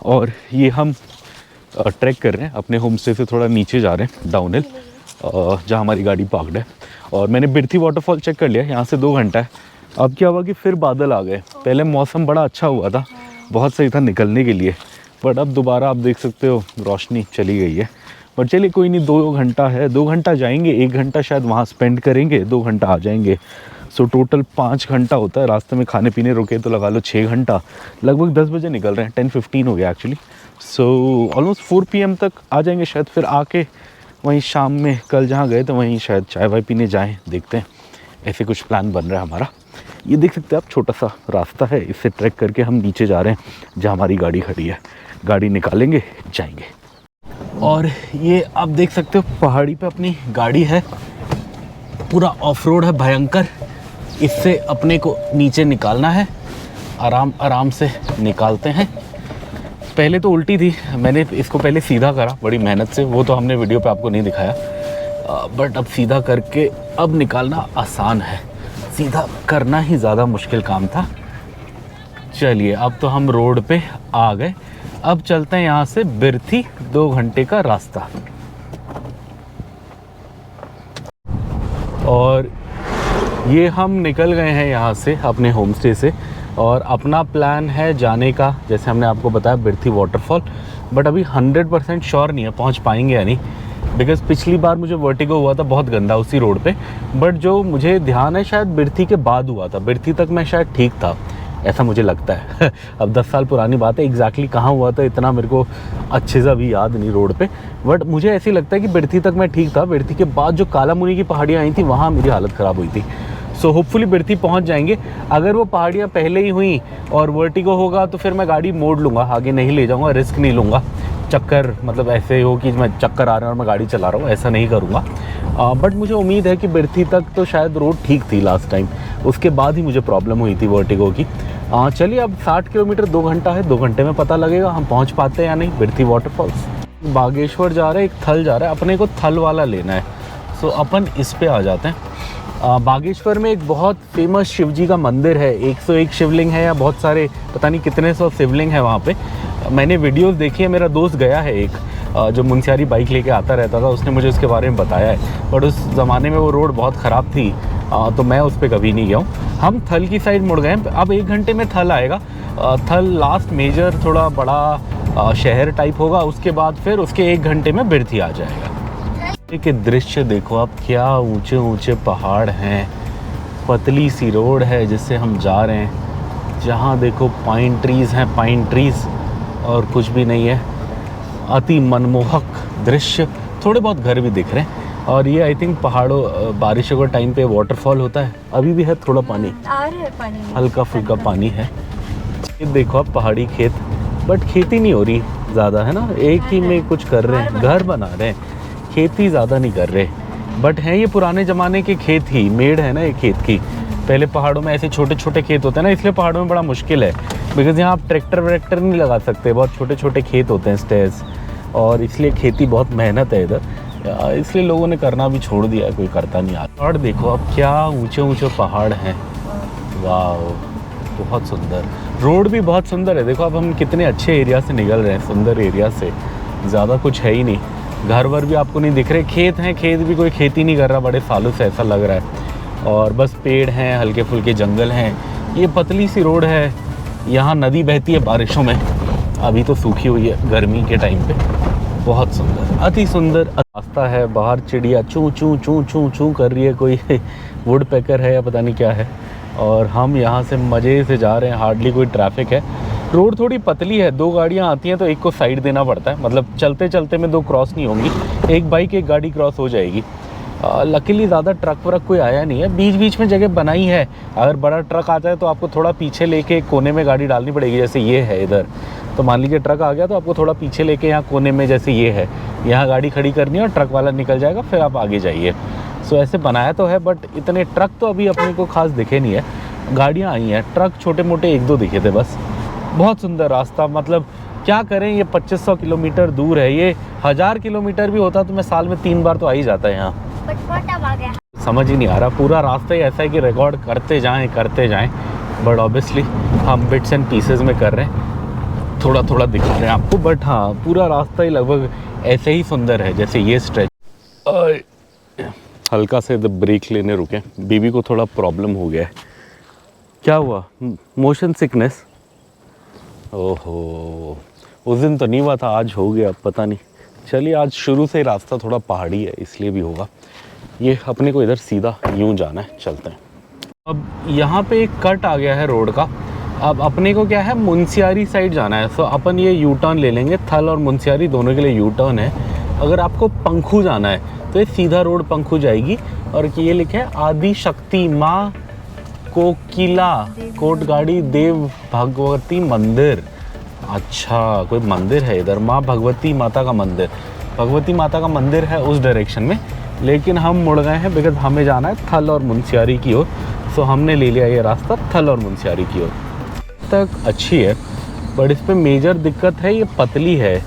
और ये हम ट्रैक कर रहे हैं अपने होम स्टे से थोड़ा नीचे जा रहे हैं डाउन हिल, जहाँ हमारी गाड़ी पार्कड है। और मैंने बिरथी वाटरफॉल चेक कर लिया, यहाँ से 2 घंटा है। अब क्या हुआ कि फिर बादल आ गए। पहले मौसम बड़ा अच्छा हुआ था, बहुत सही था निकलने के लिए, बट अब दोबारा आप देख सकते हो रोशनी चली गई है। बट चलिए कोई नहीं, 2 घंटा है, 2 घंटा जाएंगे, 1 घंटा शायद वहाँ स्पेंड करेंगे, 2 घंटा आ जाएंगे। सो टोटल 5 घंटा होता है। रास्ते में खाने पीने रुके तो लगा लो 6 घंटा। लगभग 10 बजे निकल रहे हैं, 10:15 हो गया एक्चुअली। सो ऑलमोस्ट 4 PM तक आ जाएंगे शायद। फिर आके वहीं शाम में कल जहाँ गए तो वहीं शायद चाय वाय पीने जाएँ, देखते हैं। ऐसे कुछ प्लान बन रहा है हमारा। ये देख सकते हैं आप, छोटा सा रास्ता है, इससे ट्रैक करके हम नीचे जा रहे हैं जहाँ हमारी गाड़ी खड़ी है। गाड़ी निकालेंगे, जाएंगे। और ये आप देख सकते हो पहाड़ी पे अपनी गाड़ी है, पूरा ऑफ रोड है भयंकर। इससे अपने को नीचे निकालना है, आराम आराम से निकालते हैं। पहले तो उल्टी थी, मैंने इसको पहले सीधा करा बड़ी मेहनत से, वो तो हमने वीडियो पे आपको नहीं दिखाया। बट अब सीधा करके अब निकालना आसान है, सीधा करना ही ज़्यादा मुश्किल काम था। चलिए अब तो हम रोड पे आ गए। अब चलते हैं यहाँ से बिरथी, 2 घंटे का रास्ता। और ये हम निकल गए हैं यहाँ से अपने होम स्टे से, और अपना प्लान है जाने का, जैसे हमने आपको बताया, बिरथी वाटरफॉल। बट अभी 100% श्योर नहीं है पहुँच पाएंगे या नहीं, बिकॉज़ पिछली बार मुझे वर्टिगो हुआ था बहुत गंदा उसी रोड पे। बट जो मुझे ध्यान है शायद बिरथी के बाद हुआ था, बिरथी तक मैं शायद ठीक था, ऐसा मुझे लगता है। अब 10 साल पुरानी बात है, एग्जैक्टली कहाँ हुआ था इतना मेरे को अच्छे से अभी याद नहीं रोड पे। बट मुझे ऐसे ही लगता है कि बिरथी तक मैं ठीक था। बिरथी के बाद जो काला मुनी की पहाड़ियाँ आई थी, वहाँ मेरी हालत ख़राब हुई थी। सो होपफुली बिरथी पहुँच जाएंगे। अगर वो पहाड़ियाँ पहले ही हुई और वर्टिगो होगा तो फिर मैं गाड़ी मोड़ लूँगा, आगे नहीं ले जाऊँगा, रिस्क नहीं लूँगा। चक्कर मतलब ऐसे हो कि मैं चक्कर आ रहे हैं और मैं गाड़ी चला रहा हूँ, ऐसा नहीं करूँगा। बट मुझे उम्मीद है कि बिरथी तक तो शायद रोड ठीक थी लास्ट टाइम, उसके बाद ही मुझे प्रॉब्लम हुई थी वर्टिगो की। चलिए अब 60 किलोमीटर 2 घंटा है, 2 घंटे में पता लगेगा हम पहुँच पाते हैं या नहीं बिरथी वाटरफॉल्स। बागेश्वर जा रहे हैं, एक थल जा रहा है, अपने को थल वाला लेना है। सो अपन इस पे आ जाते हैं। बागेश्वर में एक बहुत फेमस शिवजी का मंदिर है, 101 शिवलिंग है या बहुत सारे पता नहीं कितने सौ शिवलिंग है वहाँ पे। मैंने वीडियोस देखी है, मेरा दोस्त गया है एक, जो मुंशियारी बाइक लेके आता रहता था, उसने मुझे उसके बारे में बताया है। बट उस ज़माने में वो रोड बहुत ख़राब थी, तो मैं उस पर कभी नहीं गया हूँ। हम थल की साइड मुड़ गए। अब 1 घंटे में थल आएगा। थल लास्ट मेजर थोड़ा बड़ा शहर टाइप होगा, उसके बाद फिर उसके 1 घंटे में बिरथी आ जाएगा। के दृश्य देखो आप, क्या ऊंचे ऊंचे पहाड़ हैं, पतली सी रोड है जिससे हम जा रहे हैं। जहाँ देखो पाइन ट्रीज़ हैं, पाइन ट्रीज़, और कुछ भी नहीं है। अति मनमोहक दृश्य, थोड़े बहुत घर भी दिख रहे हैं। और ये आई थिंक पहाड़ों, बारिशों के टाइम पे वाटरफॉल होता है। अभी भी है थोड़ा पानी, हल्का फुल्का पानी है। ये देखो आप पहाड़ी खेत, बट खेती नहीं हो रही ज़्यादा, है ना, एक ही में कुछ कर रहे हैं, घर बना रहे हैं, खेती ज़्यादा नहीं कर रहे। बट हैं ये पुराने ज़माने के खेत ही, मेड़ है ना ये खेत की। पहले पहाड़ों में ऐसे छोटे छोटे खेत होते हैं ना, इसलिए पहाड़ों में बड़ा मुश्किल है, बिकॉज़ यहाँ आप ट्रैक्टर व्रैक्टर नहीं लगा सकते, बहुत छोटे छोटे खेत होते हैं स्टेयर्स, और इसलिए खेती बहुत मेहनत है इधर, इसलिए लोगों ने करना भी छोड़ दिया है, कोई करता नहीं आता। और देखो अब क्या ऊँचे ऊँचे पहाड़ हैं, वाह बहुत सुंदर। रोड भी बहुत सुंदर है, देखो अब हम कितने अच्छे एरिया से निकल रहे हैं, सुंदर एरिया से। ज़्यादा कुछ है ही नहीं, घर वर भी आपको नहीं दिख रहे, खेत हैं, खेत भी कोई खेती नहीं कर रहा बड़े सालों से, ऐसा लग रहा है। और बस पेड़ हैं, हल्के फुल्के जंगल हैं। ये पतली सी रोड है, यहाँ नदी बहती है बारिशों में, अभी तो सूखी हुई है गर्मी के टाइम पे। बहुत सुंदर, अति सुंदर रास्ता है। बाहर चिड़िया चूँ चूँ चूँ चूँ चूँ कर रही है, कोई वुड पैकर है या पता नहीं क्या है। और हम यहाँ से मज़े से जा रहे हैं, हार्डली कोई ट्रैफिक है। रोड थोड़ी पतली है, 2 गाड़ियाँ आती हैं तो एक को साइड देना पड़ता है, मतलब चलते चलते में 2 क्रॉस नहीं होंगी, एक बाइक एक गाड़ी क्रॉस हो जाएगी। लकीली ज़्यादा ट्रक व्रक कोई आया नहीं है, बीच बीच में जगह बनाई है। अगर बड़ा ट्रक आता है तो आपको थोड़ा पीछे लेके कोने में गाड़ी डालनी पड़ेगी, जैसे ये है इधर। तो मान लीजिए ट्रक आ गया तो आपको थोड़ा पीछे लेके यहाँ कोने में, जैसे ये है, यहाँ गाड़ी खड़ी करनी है और ट्रक वाला निकल जाएगा, फिर आप आगे जाइए। सो ऐसे बनाया तो है, बट इतने ट्रक तो अभी अपने को खास दिखे नहीं है। गाड़ियाँ आई हैं, ट्रक छोटे मोटे 1-2 दिखे थे बस। बहुत सुंदर रास्ता, मतलब क्या करें, ये 2500 किलोमीटर दूर है। ये 1000 किलोमीटर भी होता तो मैं साल में 3 बार तो आ ही जाता है यहाँ। समझ ही नहीं आ रहा, पूरा रास्ता ही ऐसा है कि रिकॉर्ड करते जाएं। बट ऑब्वियसली हम बिट्स एंड पीसेस में कर रहे हैं। थोड़ा थोड़ा दिखा रहे हैं आपको, बट हाँ पूरा रास्ता ही लगभग ऐसे ही सुंदर है जैसे ये स्ट्रेच। हल्का से ब्रेक लेने रुके, बीबी को थोड़ा प्रॉब्लम हो गया है। क्या हुआ? Motion sickness? ओहो, उस दिन तो नहीं हुआ था, आज हो गया, पता नहीं। चलिए, आज शुरू से ही रास्ता थोड़ा पहाड़ी है इसलिए भी होगा। ये अपने को इधर सीधा यूं जाना है, चलते हैं। अब यहाँ पे एक कट आ गया है रोड का। अब अपने को क्या है, मुनस्यारी साइड जाना है। सो अपन ये यू टर्न ले लेंगे। थल और मुनस्यारी दोनों के लिए यू टर्न है। अगर आपको पंखू जाना है तो ये सीधा रोड पंखू जाएगी और ये लिखे है आदि शक्ति माँ कोकिला कोटगाड़ी देव भगवती मंदिर। अच्छा, कोई मंदिर है इधर, माँ भगवती माता का मंदिर। भगवती माता का मंदिर है उस डायरेक्शन में, लेकिन हम मुड़ गए हैं बिकॉज हमें जाना है थल और मुनस्यारी की ओर। सो हमने ले लिया ये रास्ता थल और मुनस्यारी की ओर। तक अच्छी है, बट इस पर मेजर दिक्कत है, ये पतली है।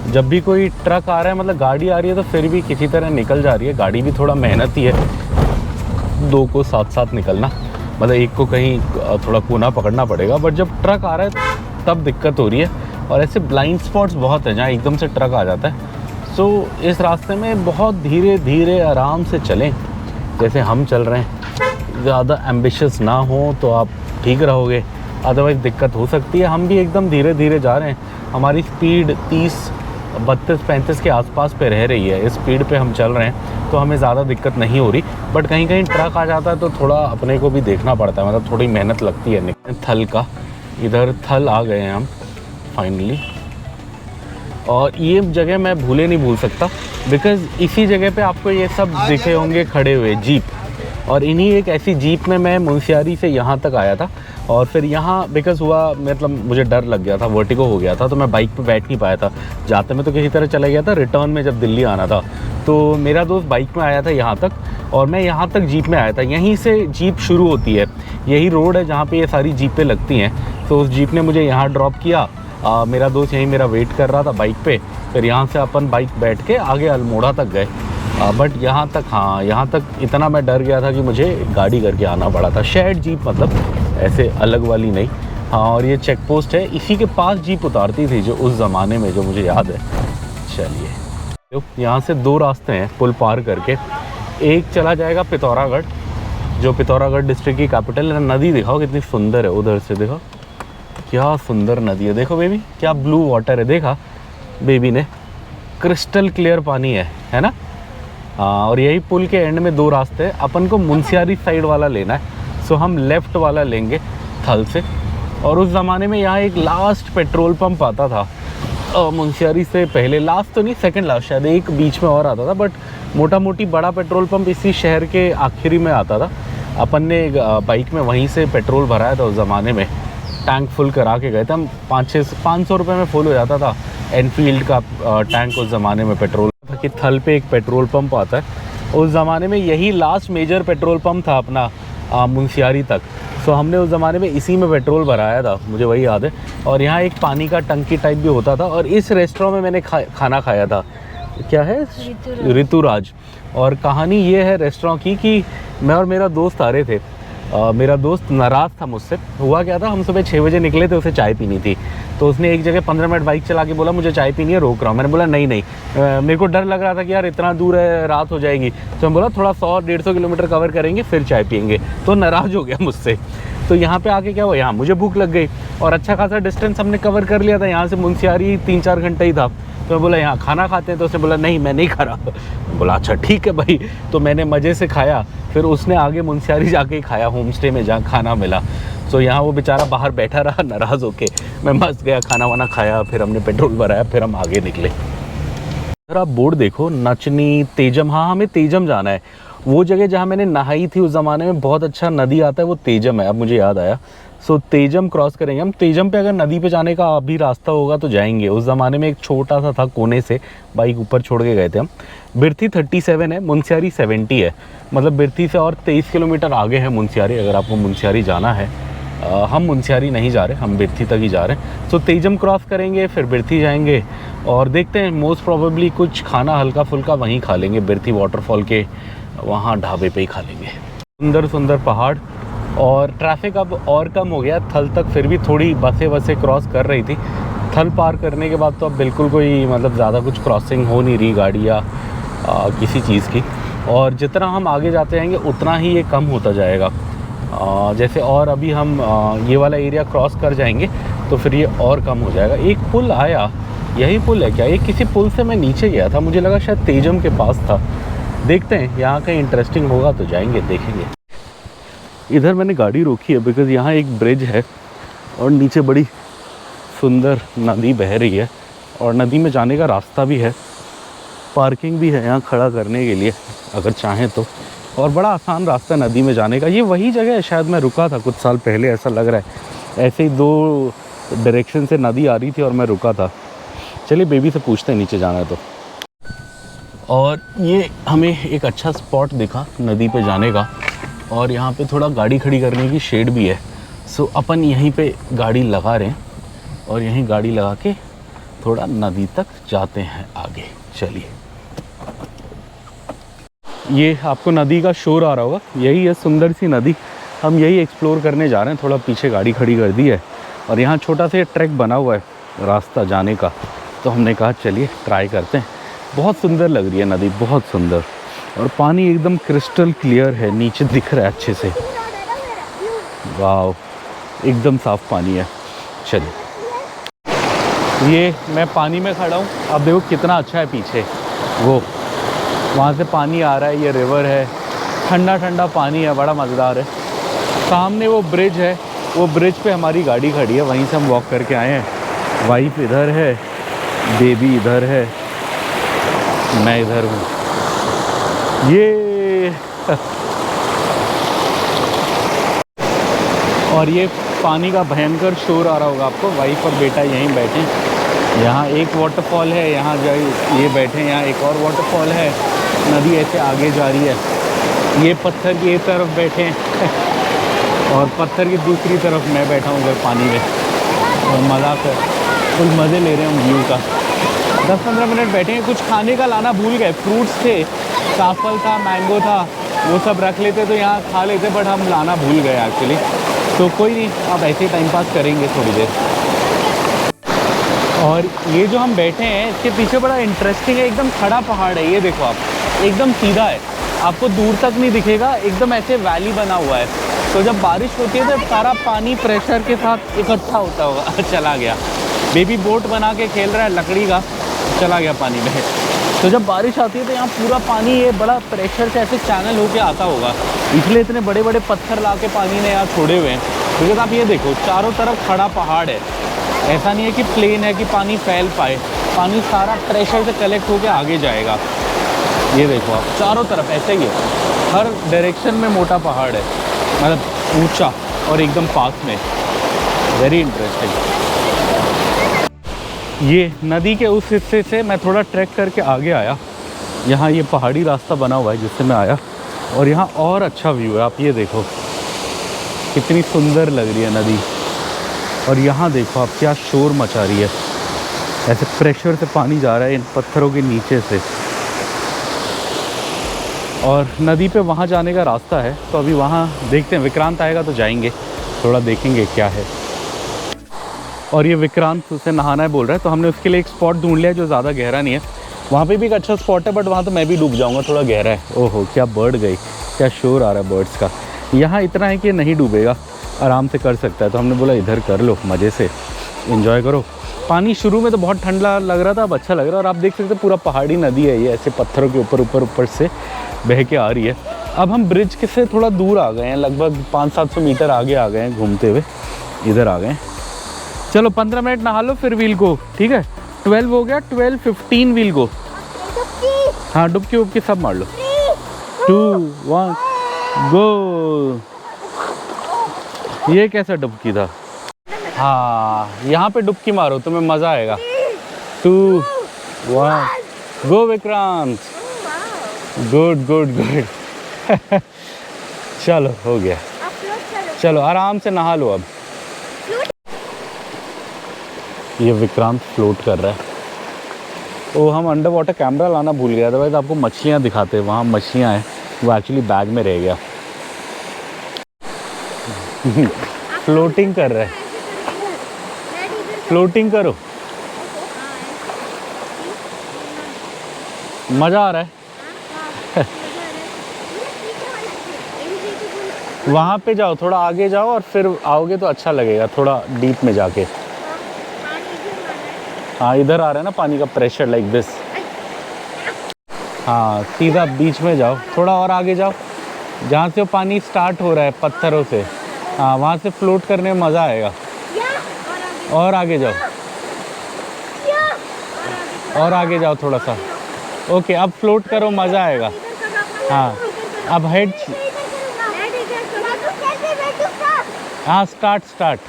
जब भी कोई ट्रक आ रहा है, मतलब गाड़ी आ रही है, तो फिर भी किसी तरह निकल जा रही है। गाड़ी भी थोड़ा मेहनत ही है, दो को साथ साथ निकलना, मतलब एक को कहीं थोड़ा कोना पकड़ना पड़ेगा। बट जब ट्रक आ रहा है तब दिक्कत हो रही है। और ऐसे ब्लाइंड स्पॉट्स बहुत हैं जहाँ एकदम से ट्रक आ जाता है। सो इस रास्ते में बहुत धीरे धीरे आराम से चलें, जैसे हम चल रहे हैं। ज़्यादा एम्बिशियस ना हो तो आप ठीक रहोगे, अदरवाइज़ दिक्कत हो सकती है। हम भी एकदम धीरे धीरे जा रहे हैं। हमारी स्पीड 30, 32, 35 के आसपास पे रह रही है। इस स्पीड पे हम चल रहे हैं तो हमें ज़्यादा दिक्कत नहीं हो रही। बट कहीं कहीं ट्रक आ जाता है तो थोड़ा अपने को भी देखना पड़ता है, मतलब थोड़ी मेहनत लगती है। थल का इधर थल आ गए हैं हम फाइनली। और ये जगह मैं भूले नहीं भूल सकता, बिकॉज़ इसी जगह पे आपको ये सब दिखे होंगे खड़े हुए जीप। और इन्हीं एक ऐसी जीप में मैं मुनस्यारी से यहाँ तक आया था। और फिर यहाँ बिकॉज़ हुआ, मतलब मुझे डर लग गया था, वर्टिगो हो गया था, तो मैं बाइक पे बैठ नहीं पाया था। जाते में तो किसी तरह चला गया था, रिटर्न में जब दिल्ली आना था तो मेरा दोस्त बाइक में आया था यहाँ तक, और मैं यहाँ तक जीप में आया था। यहीं से जीप शुरू होती है, यही रोड है जहाँ पे ये सारी जीपें लगती हैं। तो उस जीप ने मुझे यहाँ ड्रॉप किया। मेरा दोस्त यहीं मेरा वेट कर रहा था बाइक पे। फिर यहाँ से अपन बाइक बैठ के आगे अल्मोड़ा तक गए। बट यहाँ तक, हाँ यहाँ तक इतना मैं डर गया था कि मुझे गाड़ी करके आना पड़ा था। शेयर्ड जीप, मतलब ऐसे अलग वाली नहीं। हाँ, और ये चेक पोस्ट है, इसी के पास जीप उतारती थी जो उस ज़माने में, जो मुझे याद है। चलिए, तो यहाँ से दो रास्ते हैं पुल पार करके। एक चला जाएगा पिथौरागढ़, जो पिथौरागढ़ डिस्ट्रिक्ट की कैपिटल है। नदी दिखाओ कितनी सुंदर है, उधर से देखो क्या सुंदर नदी है। देखो बेबी, क्या ब्लू वाटर है, देखा बेबी ने, क्रिस्टल क्लियर पानी है ना। और यही पुल के एंड में दो रास्ते हैं। अपन को मुनस्यारी साइड वाला लेना है, सो हम लेफ़्ट वाला लेंगे थल से। और उस ज़माने में यहाँ एक लास्ट पेट्रोल पंप आता था, मुनस्यारी से पहले, लास्ट तो नहीं, सेकंड लास्ट शायद, एक बीच में और आता था। बट मोटा मोटी बड़ा पेट्रोल पंप इसी शहर के आखिरी में आता था। अपन ने बाइक में वहीं से पेट्रोल भराया था उस ज़माने में, टैंक फुल करा के गए थे हम। 500 रुपये में फुल हो जाता था एनफील्ड का टैंक उस ज़माने में पेट्रोल था। कि थल पे एक पेट्रोल पंप आता है, उस ज़माने में यही लास्ट मेजर पेट्रोल पंप था अपना मुनस्यारी तक। सो हमने उस ज़माने में इसी में पेट्रोल भराया था, मुझे वही याद है। और यहाँ एक पानी का टंकी टाइप भी होता था। और इस रेस्टोरेंट में मैंने खाना खाया था, क्या है, ऋतुराज। और कहानी ये है रेस्टोरेंट की कि मैं और मेरा दोस्त आ रहे थे। मेरा दोस्त नाराज़ था मुझसे। हुआ क्या था, हम सुबह 6 बजे निकले थे, उसे चाय पीनी थी। तो उसने एक जगह 15 मिनट बाइक चला के बोला मुझे चाय पीनी है, रोक रहा हूँ। मैंने बोला नहीं नहीं, मेरे को डर लग रहा था कि यार इतना दूर है, रात हो जाएगी। तो मैं बोला थोड़ा 100-150 किलोमीटर कवर करेंगे फिर चाय पियेंगे। तो नाराज़ हो गया मुझसे। तो यहाँ पे आके क्या हुआ, यहाँ मुझे भूख लग गई और अच्छा खासा डिस्टेंस हमने कवर कर लिया था। यहाँ से मुनस्यारी 3-4 घंटे ही था। तो मैं बोला यहाँ खाना खाते हैं, तो उसने बोला नहीं मैं नहीं खा रहा। बोला अच्छा ठीक है भाई। तो मैंने मज़े से खाया, फिर उसने आगे मुनस्यारी जाके ही खाया, होम स्टे में जहाँ खाना मिला। सो यहाँ वो बेचारा बाहर बैठा रहा नाराज़ होके, मैं मस्त गया, खाना वाना खाया, फिर हमने पेट्रोल भराया, फिर हम आगे निकले। अगर आप बोर्ड देखो, नचनी तेजम, हाँ हमें तेजम जाना है। वो जगह जहाँ मैंने नहाई थी उस ज़माने में, बहुत अच्छा नदी आता है, वो तेजम है, अब मुझे याद आया। सो तेजम क्रॉस करेंगे हम। तेजम पे अगर नदी पे जाने का अभी रास्ता होगा तो जाएंगे। उस ज़माने में एक छोटा सा था, कोने से बाइक ऊपर छोड़ के गए थे हम। बिरथी 37 है, मुनस्यारी 70 है, मतलब बिरथी से और 23 किलोमीटर आगे है मुनस्यारी, अगर आपको मुनस्यारी जाना है। हम मुनस्यारी नहीं जा रहे, हम बिरथी तक ही जा रहे हैं। सो तेजम क्रॉस करेंगे, फिर बिरथी जाएंगे और देखते हैं, मोस्ट प्रोबेबली कुछ खाना हल्का फुल्का वहीं खा लेंगे, बिरथी वाटरफॉल के वहाँ ढाबे पे ही खा लेंगे। सुंदर सुंदर पहाड़, और ट्रैफिक अब और कम हो गया थल तक, फिर भी थोड़ी बसें क्रॉस कर रही थी। स्थल पार करने के बाद तो अब बिल्कुल कोई मतलब ज़्यादा कुछ क्रॉसिंग हो नहीं रही गाड़ी या किसी चीज़ की। और जितना हम आगे जाते जाएंगे उतना ही ये कम होता जाएगा। जैसे और अभी हम ये वाला एरिया क्रॉस कर जाएंगे तो फिर ये और कम हो जाएगा। एक पुल आया, यही पुल है क्या? ये किसी पुल से मैं नीचे गया था, मुझे लगा शायद तेजम के पास था। देखते हैं, यहाँ कहीं इंटरेस्टिंग होगा तो जाएंगे, देखेंगे। इधर मैंने गाड़ी रोकी है बिकॉज़ यहाँ एक ब्रिज है और नीचे बड़ी सुंदर नदी बह रही है और नदी में जाने का रास्ता भी है, पार्किंग भी है यहाँ खड़ा करने के लिए अगर चाहें तो, और बड़ा आसान रास्ता है नदी में जाने का। ये वही जगह है शायद मैं रुका था कुछ साल पहले, ऐसा लग रहा है। ऐसे ही 2 डायरेक्शन से नदी आ रही थी और मैं रुका था। चलिए बेबी से पूछते हैं नीचे जाना है तो। और ये हमें एक अच्छा स्पॉट दिखा नदी पे जाने का, और यहाँ पे थोड़ा गाड़ी खड़ी करने की शेड भी है। सो अपन यहीं पे गाड़ी लगा रहे हैं और यहीं गाड़ी लगा के थोड़ा नदी तक जाते हैं आगे। चलिए, ये आपको नदी का शोर आ रहा होगा, यही है सुंदर सी नदी। हम यही एक्सप्लोर करने जा रहे हैं। थोड़ा पीछे गाड़ी खड़ी कर दी है और यहाँ छोटा सा ट्रैक बना हुआ है रास्ता जाने का, तो हमने कहा चलिए ट्राई करते हैं। बहुत सुंदर लग रही है नदी, बहुत सुंदर, और पानी एकदम क्रिस्टल क्लियर है, नीचे दिख रहा है अच्छे से। वाह, एकदम साफ़ पानी है। चलिए, ये मैं पानी में खड़ा हूँ, अब देखो कितना अच्छा है पीछे, वो वहाँ से पानी आ रहा है, ये रिवर है, ठंडा ठंडा पानी है, बड़ा मज़ेदार है। सामने वो ब्रिज है, वो ब्रिज पे हमारी गाड़ी खड़ी है, वहीं से हम वॉक करके आए हैं। वाइफ इधर है, बेबी इधर है, मैं इधर हूँ। ये और ये पानी का भयंकर शोर आ रहा होगा आपको। वाइफ और बेटा यहीं बैठे हैं। यहाँ एक वाटरफॉल है, यहाँ ये बैठे हैं, यहाँ एक और वाटरफॉल है। नदी ऐसे आगे जा रही है। ये पत्थर की एक तरफ बैठे हैं और पत्थर की दूसरी तरफ मैं बैठा हूँ उधर पानी में, और मज़ा कर फुल मज़े ले रहे हैं हम व्यू का। 10-15 मिनट बैठे हैं। कुछ खाने का लाना भूल गए, फ्रूट्स थे, चावल था, मैंगो था, वो सब रख लेते तो यहाँ खा लेते, बट हम लाना भूल गए एक्चुअली। तो कोई नहीं, आप ऐसे ही टाइम पास करेंगे थोड़ी देर। और ये जो हम बैठे हैं इसके पीछे बड़ा इंटरेस्टिंग है, एकदम खड़ा पहाड़ है। ये देखो आप, एकदम सीधा है, आपको दूर तक नहीं दिखेगा, एकदम ऐसे वैली बना हुआ है। तो जब बारिश होती है तो सारा पानी प्रेशर के साथ इकट्ठा होता होगा। चला गया बेबी, बोट बना के खेल रहा है लकड़ी का, चला गया पानी में। तो जब बारिश आती है तो यहाँ पूरा पानी ये बड़ा प्रेशर से ऐसे चैनल होके आता होगा, इसलिए इतने बड़े बड़े पत्थर ला के पानी ने यहाँ छोड़े हुए हैं। क्योंकि आप ये देखो, चारों तरफ खड़ा पहाड़ है, ऐसा नहीं है कि प्लेन है कि पानी फैल पाए, पानी सारा प्रेशर से कलेक्ट होके आगे जाएगा। ये देखो आप, चारों तरफ ऐसे ही है, हर डायरेक्शन में मोटा पहाड़ है, मतलब ऊंचा और एकदम पास में। Very interesting. ये नदी के उस हिस्से से मैं थोड़ा ट्रैक करके आगे आया, यहाँ ये पहाड़ी रास्ता बना हुआ है जिससे मैं आया, और यहाँ और अच्छा व्यू है। आप ये देखो कितनी सुंदर लग रही है नदी, और यहाँ देखो आप क्या शोर मचा रही है, ऐसे प्रेशर से पानी जा रहा है इन पत्थरों के नीचे से। और नदी पे वहाँ जाने का रास्ता है, तो अभी वहाँ देखते हैं, विक्रांत आएगा तो जाएंगे, थोड़ा देखेंगे क्या है। और ये विक्रांत उसे नहाना है बोल रहा है, तो हमने उसके लिए एक स्पॉट ढूंढ लिया जो ज़्यादा गहरा नहीं है। वहाँ पे भी एक अच्छा स्पॉट है, बट वहाँ तो मैं भी डूब जाऊँगा, थोड़ा गहरा है। ओहो, क्या बर्ड गई, क्या शोर आ रहा है बर्ड्स का। यहाँ इतना है कि नहीं डूबेगा, आराम से कर सकता है, तो हमने बोला इधर कर लो, मज़े से एंजॉय करो। पानी शुरू में तो बहुत ठंडा लग रहा था, अब अच्छा लग रहा है। और आप देख सकते हैं पूरा पहाड़ी नदी है, ये ऐसे पत्थरों के ऊपर से बह के आ रही है। अब हम ब्रिज के से थोड़ा दूर आ गए हैं, लगभग 500-700 मीटर आगे आ गए हैं, घूमते हुए इधर आ गए हैं। चलो 15 मिनट नहा लो फिर व्हील को, ठीक है? 12 हो गया, 12:15 व्हील को। हाँ, डुबकी उबकी सब मार लो। 2, 1 गो। ये कैसा डुबकी था? हाँ, यहाँ पे डुबकी मारो, तुम्हें मज़ा आएगा। 2, 1 go Vikrant. Good good good. चलो हो गया, चलो आराम से नहा लो अब। ये विक्रांत फ्लोट कर रहा है। ओ, हम अंडर वाटर कैमरा लाना भूल गया, अदरवाइज आपको मछलियाँ दिखाते हैं। वहाँ मछलियाँ हैं, वो एक्चुअली बैग में रह गया। फ्लोटिंग कर रहा है, फ्लोटिंग करो। मज़ा आ रहा है। वहाँ पे जाओ, थोड़ा आगे जाओ और फिर आओगे तो अच्छा लगेगा, थोड़ा डीप में जाके। हाँ इधर आ रहा है ना पानी का प्रेशर, लाइक दिस। हाँ सीधा बीच में जाओ, थोड़ा और आगे जाओ, जहाँ से वो पानी स्टार्ट हो रहा है पत्थरों से। हाँ वहाँ से फ्लोट करने में मज़ा आएगा। और आगे जाओ, और आगे जाओ थोड़ा सा। ओके अब फ्लोट करो, मज़ा आएगा। हाँ अब हेड, हाँ स्टार्ट।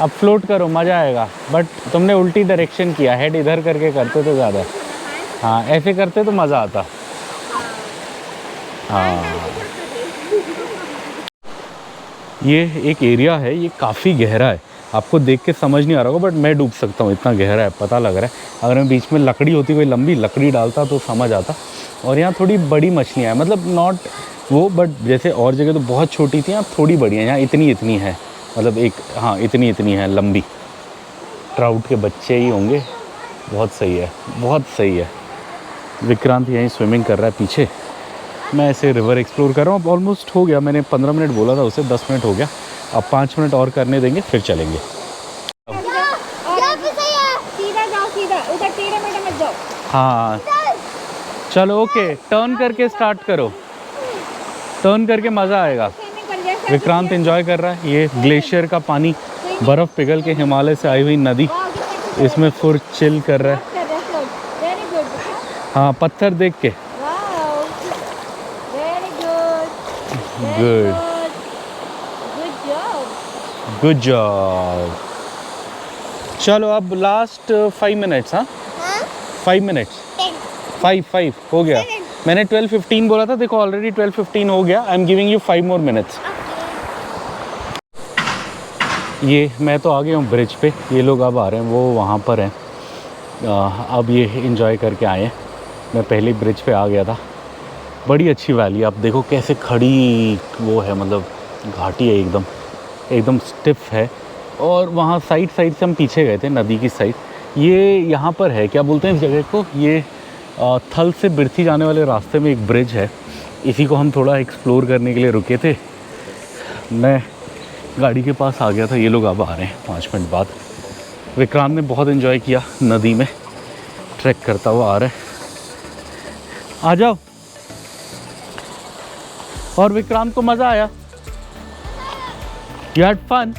अब फ्लोट करो, मज़ा आएगा। बट तुमने उल्टी डायरेक्शन किया, हेड इधर करके करते तो ज़्यादा। हाँ ऐसे करते तो मज़ा आता। हाँ ये एक एरिया है, ये काफ़ी गहरा है, आपको देख के समझ नहीं आ रहा होगा बट मैं डूब सकता हूँ, इतना गहरा है, पता लग रहा है। अगर मैं बीच में लकड़ी होती, कोई लंबी लकड़ी डालता तो समझ आता। और यहाँ थोड़ी बड़ी मछलियाँ हैं, मतलब नॉट वो, बट जैसे और जगह तो बहुत छोटी थी, यहाँ थोड़ी बड़ी हैं। यहाँ इतनी है, मतलब एक, हाँ इतनी है लंबी। ट्राउट के बच्चे ही होंगे। बहुत सही है, बहुत सही है। विक्रांत यहीं स्विमिंग कर रहा है पीछे, मैं ऐसे रिवर एक्सप्लोर कर रहा हूँ। अब ऑलमोस्ट हो गया, मैंने 15 मिनट बोला था उसे, 10 मिनट हो गया। अब 5 मिनट और करने देंगे फिर चलेंगे। सीधा उधर टेढ़े मेढ़े मत जाओ। हाँ चलो ओके, टर्न करके स्टार्ट करो, टर्न करके मज़ा आएगा। विक्रांत एंजॉय कर रहा है। ये ग्लेशियर का पानी, बर्फ़ पिघल के हिमालय से आई हुई नदी, इसमें फुल चिल कर रहा है। हाँ पत्थर देख के। Good job. चलो अब लास्ट 5 मिनट्स। हाँ 5 मिनट्स, 5 हो गया। मैंने 12:15 बोला था, देखो ऑलरेडी 12:15 हो गया। I am giving you 5 more minutes. ये मैं तो आ गया हूँ ब्रिज पे, ये लोग अब आ रहे हैं, वो वहाँ पर हैं। अब ये एंजॉय करके आए हैं। मैं पहले ब्रिज पे आ गया था। बड़ी अच्छी वैली, आप देखो कैसे खड़ी वो है, मतलब घाटी है, एकदम स्टिफ है। और वहाँ साइड से हम पीछे गए थे, नदी की साइड। ये यहाँ पर है, क्या बोलते हैं इस जगह को, ये थल से बिरथी जाने वाले रास्ते में एक ब्रिज है। इसी को हम थोड़ा एक्सप्लोर करने के लिए रुके थे। मैं गाड़ी के पास आ गया था, ये लोग अब आ रहे हैं 5 मिनट बाद। विक्रांत ने बहुत एंजॉय किया, नदी में ट्रैक करता हुआ आ रहा है। आ जाओ। और विक्रांत को मज़ा आया? You had fun?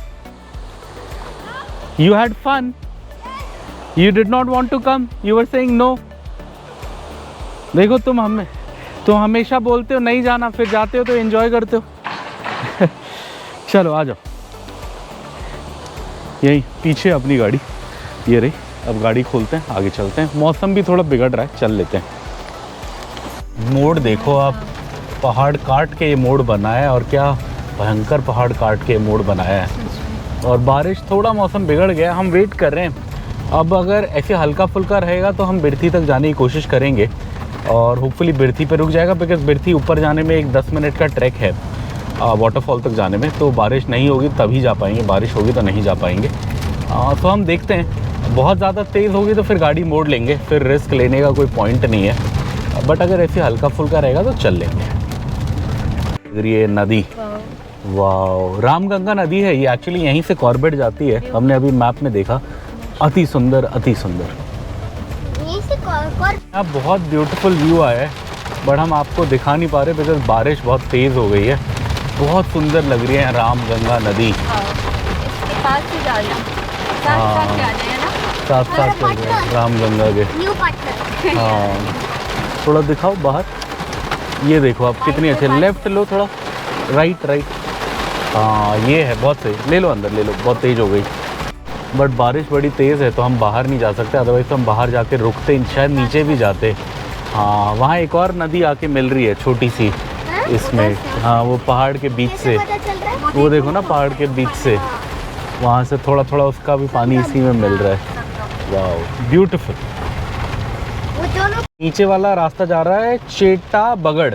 You had fun? You did not want to come? You were saying no? देखो तुम हमेशा बोलते हो नहीं जाना, फिर जाते हो तो एंजॉय करते हो। चलो आ जाओ। यही पीछे अपनी गाड़ी, ये रही। अब गाड़ी खोलते हैं, आगे चलते हैं। मौसम भी थोड़ा बिगड़ रहा है, चल लेते हैं। मोड़ देखो आप, पहाड़ काट के ये मोड़ बनाया है, और क्या भयंकर पहाड़ काट के मोड़ बनाया है। और बारिश, थोड़ा मौसम बिगड़ गया, हम वेट कर रहे हैं। अब अगर ऐसे हल्का फुल्का रहेगा तो हम बिरथी तक जाने की कोशिश करेंगे, और होपफुली बिरथी पे रुक जाएगा, बिकॉज बिरथी ऊपर जाने में एक 10 मिनट का ट्रैक है वाटरफॉल तक जाने में। तो बारिश नहीं होगी तभी जा पाएंगे, बारिश होगी तो नहीं जा पाएंगे। तो हम देखते हैं, बहुत ज़्यादा तेज़ होगी तो फिर गाड़ी मोड़ लेंगे, फिर रिस्क लेने का कोई पॉइंट नहीं है। बट अगर ऐसे हल्का फुल्का रहेगा तो चल लेंगे। अगर ये नदी, वाह, रामगंगा नदी है ये। एक्चुअली यहीं से कॉर्बेट जाती है, हमने अभी मैप में देखा। अति सुंदर, अति सुंदर। यहाँ बहुत ब्यूटीफुल व्यू आया है, बट हम आपको दिखा नहीं पा रहे बिकॉज बारिश बहुत तेज़ हो गई है। बहुत सुंदर लग रही है रामगंगा नदी। इसके पास से जा रही है, साथ जा रहे हैं ना, साथ चल रहे हैं रामगंगा के। हाँ थोड़ा दिखाओ बाहर, ये देखो आप कितनी अच्छे। लेफ्ट लो थोड़ा, राइट। हाँ ये है, बहुत सही। ले लो अंदर, ले लो। बहुत तेज़ हो गई, बट बारिश बड़ी तेज़ है तो हम बाहर नहीं जा सकते, अदरवाइज़ तो हम बाहर जाके रुकते, शायद नीचे भी जाते। हाँ वहाँ एक और नदी आके मिल रही है छोटी सी इसमें। हाँ वो पहाड़ के बीच से, वो देखो ना, पहाड़ के बीच से वहाँ से थोड़ा थोड़ा उसका भी पानी इसी में मिल रहा है। वाह ब्यूटीफुल। नीचे वाला रास्ता जा रहा है चेटा बगड़,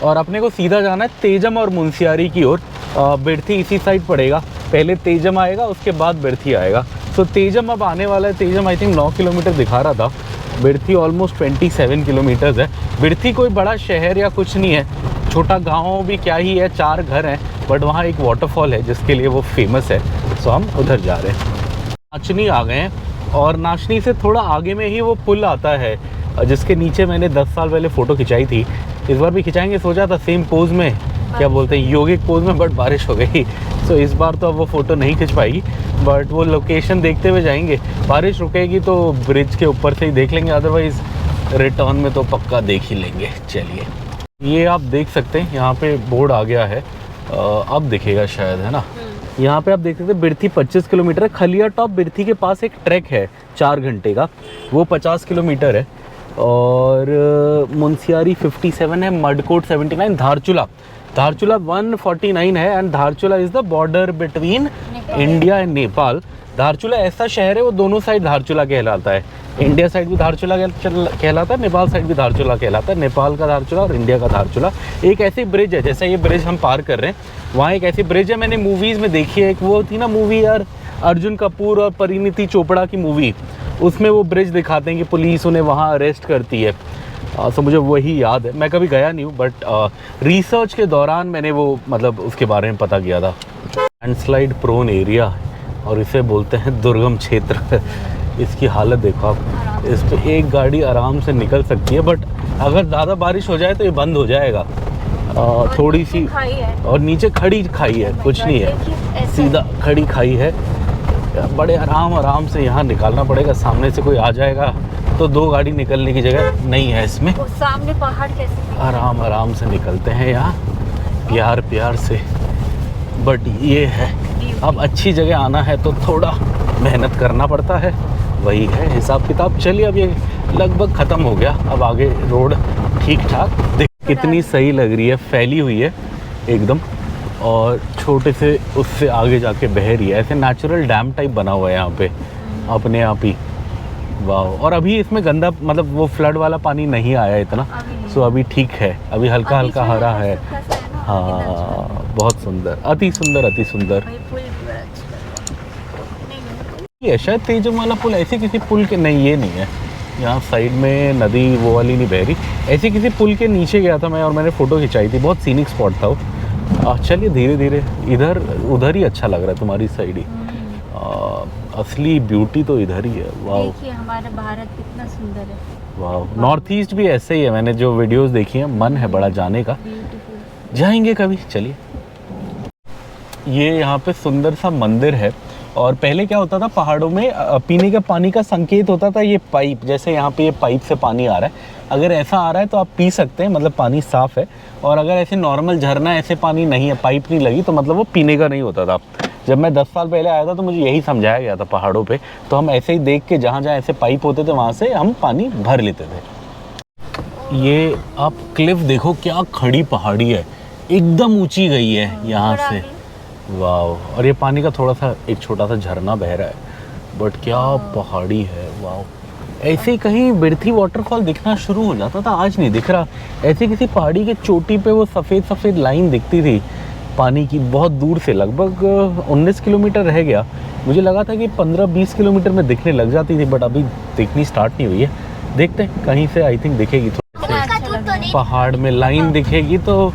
और अपने को सीधा जाना है तेजम और मुंशियारी की ओर। बिरथी इसी साइड पड़ेगा, पहले तेजम आएगा उसके बाद बिरथी आएगा। तो तेजम अब आने वाला है। तेजम आई थिंक 9 किलोमीटर दिखा रहा था, बिरथी ऑलमोस्ट 27 किलोमीटर्स है। बिरथी कोई बड़ा शहर या कुछ नहीं है, छोटा गांव भी क्या ही है, 4 घर हैं, बट वहाँ एक वाटरफॉल है जिसके लिए वो फेमस है, सो हम उधर जा रहे हैं। नाचनी आ गए हैं और नाचनी से थोड़ा आगे में ही वो पुल आता है जिसके नीचे मैंने 10 साल पहले फ़ोटो खिंचाई थी। इस बार भी खिंचाएंगे सोचा था, सेम पोज में, क्या बोलते हैं, योगिक पोज में, बट बारिश हो गई, सो इस बार तो अब वो फ़ोटो नहीं खिंच पाएगी, बट वो लोकेशन देखते हुए जाएंगे। बारिश रुकेगी तो ब्रिज के ऊपर से ही देख लेंगे, अदरवाइज़ रिटर्न में तो पक्का देख ही लेंगे। चलिए, ये आप देख सकते हैं यहाँ पे बोर्ड आ गया है, अब दिखेगा शायद, है ना। यहाँ पे आप देख सकते हैं बिरथी 25 किलोमीटर है। खलिया टॉप बिरथी के पास एक ट्रैक है 4 घंटे का, वो 50 किलोमीटर है। और मुंशियारी 57 है, मडकोट 79, धारचूला 149 है। And Dharchula is the border between India and Nepal. Dharchula ऐसा शहर है, वो दोनों साइड धारचूला कहलाता है। इंडिया साइड भी धारचूला कहलाता है, नेपाल साइड भी धारचूला कहलाता है। नेपाल का धारचूला और इंडिया का धारचूला। एक ऐसी ब्रिज है, जैसे ये ब्रिज हम पार कर रहे हैं, वहाँ एक ऐसी ब्रिज है, मैंने मूवीज़ में देखी है। एक वो थी ना मूवी यार, अर्जुन कपूर और परिणीति चोपड़ा की मूवी, उसमें वो ब्रिज दिखाते हैं कि पुलिस उन्हें वहाँ अरेस्ट करती है। सो मुझे वही याद है, मैं कभी गया नहीं हूँ, बट रिसर्च के दौरान मैंने वो मतलब उसके बारे में पता किया था। लैंडस्लाइड प्रोन एरिया और इसे बोलते हैं दुर्गम क्षेत्र। इसकी हालत देखो आप, इस पर एक गाड़ी आराम से निकल सकती है, बट अगर ज़्यादा बारिश हो जाए तो ये बंद हो जाएगा। थोड़ी सी, और नीचे खड़ी खाई है, कुछ नहीं है, सीधा खड़ी खाई है। बड़े आराम से यहाँ निकालना पड़ेगा, सामने से कोई आ जाएगा तो 2 गाड़ी निकलने की जगह नहीं है इसमें। सामने पहाड़ कैसे, आराम से निकलते हैं यहाँ, प्यार से। बट ये है, अब अच्छी जगह आना है तो थोड़ा मेहनत करना पड़ता है, वही है हिसाब किताब। चलिए, अब ये लगभग ख़त्म हो गया, अब आगे रोड ठीक ठाक देख, कितनी सही लग रही है, फैली हुई है एकदम, और छोटे से उससे आगे जाके बह रही है। ऐसे नेचुरल डैम टाइप बना हुआ है यहाँ पे अपने आप ही। वाह। और अभी इसमें गंदा मतलब वो फ्लड वाला पानी नहीं आया इतना, सो अभी ठीक है, अभी हल्का हल्का हरा है। हाँ, बहुत सुंदर, अति सुंदर। ये शायद तेजम वाला पुल, ऐसे किसी पुल के, नहीं ये नहीं है, यहाँ साइड में नदी वो वाली नहीं बह रही, ऐसे किसी पुल के नीचे गया था मैं और मैंने फ़ोटो खिंचाई थी, बहुत सीनिक स्पॉट था वो। चलिए धीरे धीरे, इधर उधर ही अच्छा लग रहा है, तुम्हारी साइड ही। असली ब्यूटी तो इधर ही है। वाह, देखिए हमारा भारत कितना सुंदर है। वाह, नॉर्थ ईस्ट भी ऐसे ही है, मैंने जो वीडियोस देखी हैं, मन है बड़ा जाने का, जाएंगे कभी। चलिए, ये यहाँ पे सुंदर सा मंदिर है, और पहले क्या होता था पहाड़ों में पीने के पानी का संकेत होता था ये पाइप, जैसे यहाँ पे ये पाइप से पानी आ रहा है, अगर ऐसा आ रहा है तो आप पी सकते हैं, मतलब पानी साफ़ है। और अगर ऐसे नॉर्मल झरना ऐसे पानी नहीं है, पाइप नहीं लगी, तो मतलब वो पीने का नहीं होता था। जब मैं 10 साल पहले आया था तो मुझे यही समझाया गया था पहाड़ों पे, तो हम ऐसे ही देख के जहाँ जहाँ ऐसे पाइप होते थे वहाँ से हम पानी भर लेते थे। ये आप क्लिफ देखो, क्या खड़ी पहाड़ी है, एकदम ऊंची गई है यहाँ से। वाह, और ये पानी का थोड़ा सा एक छोटा सा झरना बह रहा है, बट क्या पहाड़ी है। वाह, ऐसे ही कहीं बिरथी वाटरफॉल दिखना शुरू हो जाता था, आज नहीं दिख रहा। ऐसे किसी पहाड़ी के चोटी पे वो सफ़ेद सफ़ेद लाइन दिखती थी पानी की, बहुत दूर से, लगभग 19 किलोमीटर रह गया। मुझे लगा था कि 15-20 किलोमीटर में दिखने लग जाती थी, बट अभी दिखनी स्टार्ट नहीं हुई है। देखते हैं, कहीं से आई थिंक दिखेगी, थोड़ी पहाड़ में लाइन दिखेगी तो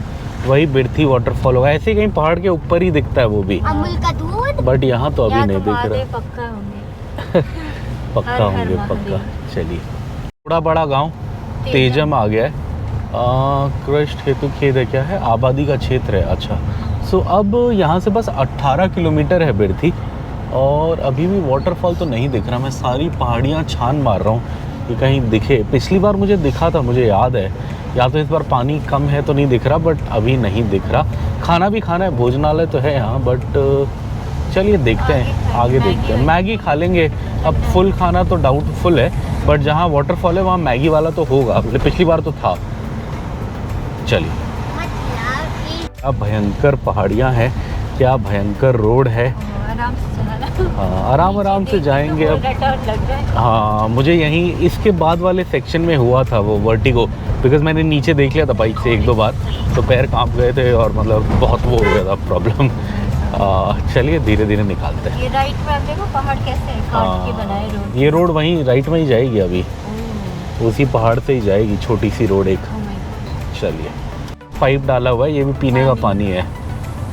वही बिरथी वाटरफॉल होगा। ऐसे कहीं पहाड़ के ऊपर ही दिखता है वो भी, बट यहाँ तो अभी नहीं दिख रहा। पक्का होंगे पक्का। चलिए, थोड़ा बड़ा गांव तेजम आ गया है। कृष्ण हेतु खेत है, क्या है, आबादी का क्षेत्र है। अच्छा, सो अब यहाँ से बस 18 किलोमीटर है बिरथी, और अभी भी वाटरफॉल तो नहीं दिख रहा। मैं सारी पहाड़ियाँ छान मार रहा हूँ कि कहीं दिखे। पिछली बार मुझे दिखा था, मुझे याद है, या तो इस बार पानी कम है तो नहीं दिख रहा, बट अभी नहीं दिख रहा। खाना भी खाना है, भोजनालय तो है यहाँ, बट चलिए देखते हैं, आगे देखते हैं। मैगी खा लेंगे, अब फुल खाना तो डाउटफुल है, बट जहाँ वाटरफॉल है वहाँ मैगी वाला तो होगा, पिछली बार तो था। चलिए, अब भयंकर पहाड़ियाँ हैं, क्या भयंकर रोड है। आराम से चलाना। हाँ, आराम से जाएंगे अब। लग जाए। हाँ, मुझे यहीं इसके बाद वाले सेक्शन में हुआ था वो वर्टिगो, बिकॉज मैंने नीचे देख लिया था बाइक से 1-2 बार, तो पैर कांप गए थे और मतलब बहुत वो हो गया था प्रॉब्लम। चलिए धीरे धीरे निकालते हैं। ये राइट में आप देखो पहाड़ कैसे है, काट के बनाए रोड। ये रोड वहीं राइट में ही जाएगी अभी। उसी पहाड़ से ही जाएगी, छोटी सी रोड एक। Oh my God. चलिए, पाइप डाला हुआ है, ये भी पीने का पानी है।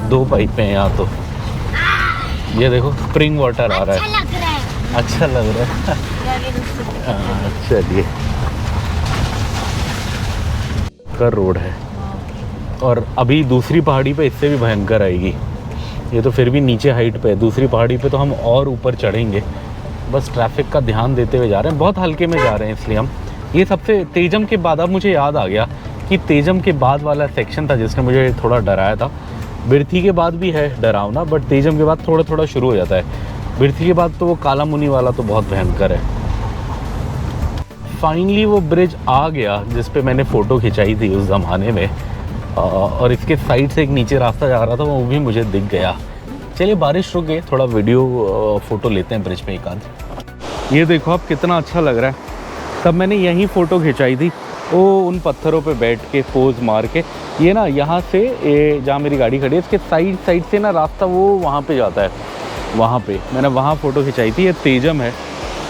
2 पाइप हैं यहाँ तो। ये देखो स्प्रिंग वाटर आ रहा है, लग रहा है। अच्छा लग रहा है। यार ये दूसरी हाँ, चलिए, कर रोड है। और अभी दूसरी पहाड़ी पे इससे भी भयंकर आएगी। ये तो फिर भी नीचे हाइट पे है, दूसरी पहाड़ी पे तो हम और ऊपर चढ़ेंगे। बस ट्रैफिक का ध्यान देते हुए जा रहे हैं, बहुत हल्के में जा रहे हैं इसलिए हम। ये सबसे तेजम के बाद, अब मुझे याद आ गया कि तेजम के बाद वाला सेक्शन था जिसने मुझे थोड़ा डराया था। बिरथी के बाद भी है डरावना, बट तेजम के बाद थोड़ा थोड़ा शुरू हो जाता है। बिरथी के बाद तो वो काला मुनी वाला तो बहुत भयंकर है। फाइनली वो ब्रिज आ गया जिस पे मैंने फ़ोटो खिंचाई थी उस ज़माने में, और इसके साइड से एक नीचे रास्ता जा रहा था, वो भी मुझे दिख गया। चलिए, बारिश रुक गई, थोड़ा वीडियो फ़ोटो लेते हैं ब्रिज पे एक आध। ये देखो आप, कितना अच्छा लग रहा है। तब मैंने यहीं फ़ोटो खिंचाई थी, वो उन पत्थरों पे बैठ के पोज मार के। ये ना यहाँ से जहाँ मेरी गाड़ी खड़ी है, इसके साइड से ना रास्ता वो वहाँ पे जाता है, वहाँ पे मैंने वहाँ फ़ोटो खिंचाई थी। ये तेजम है,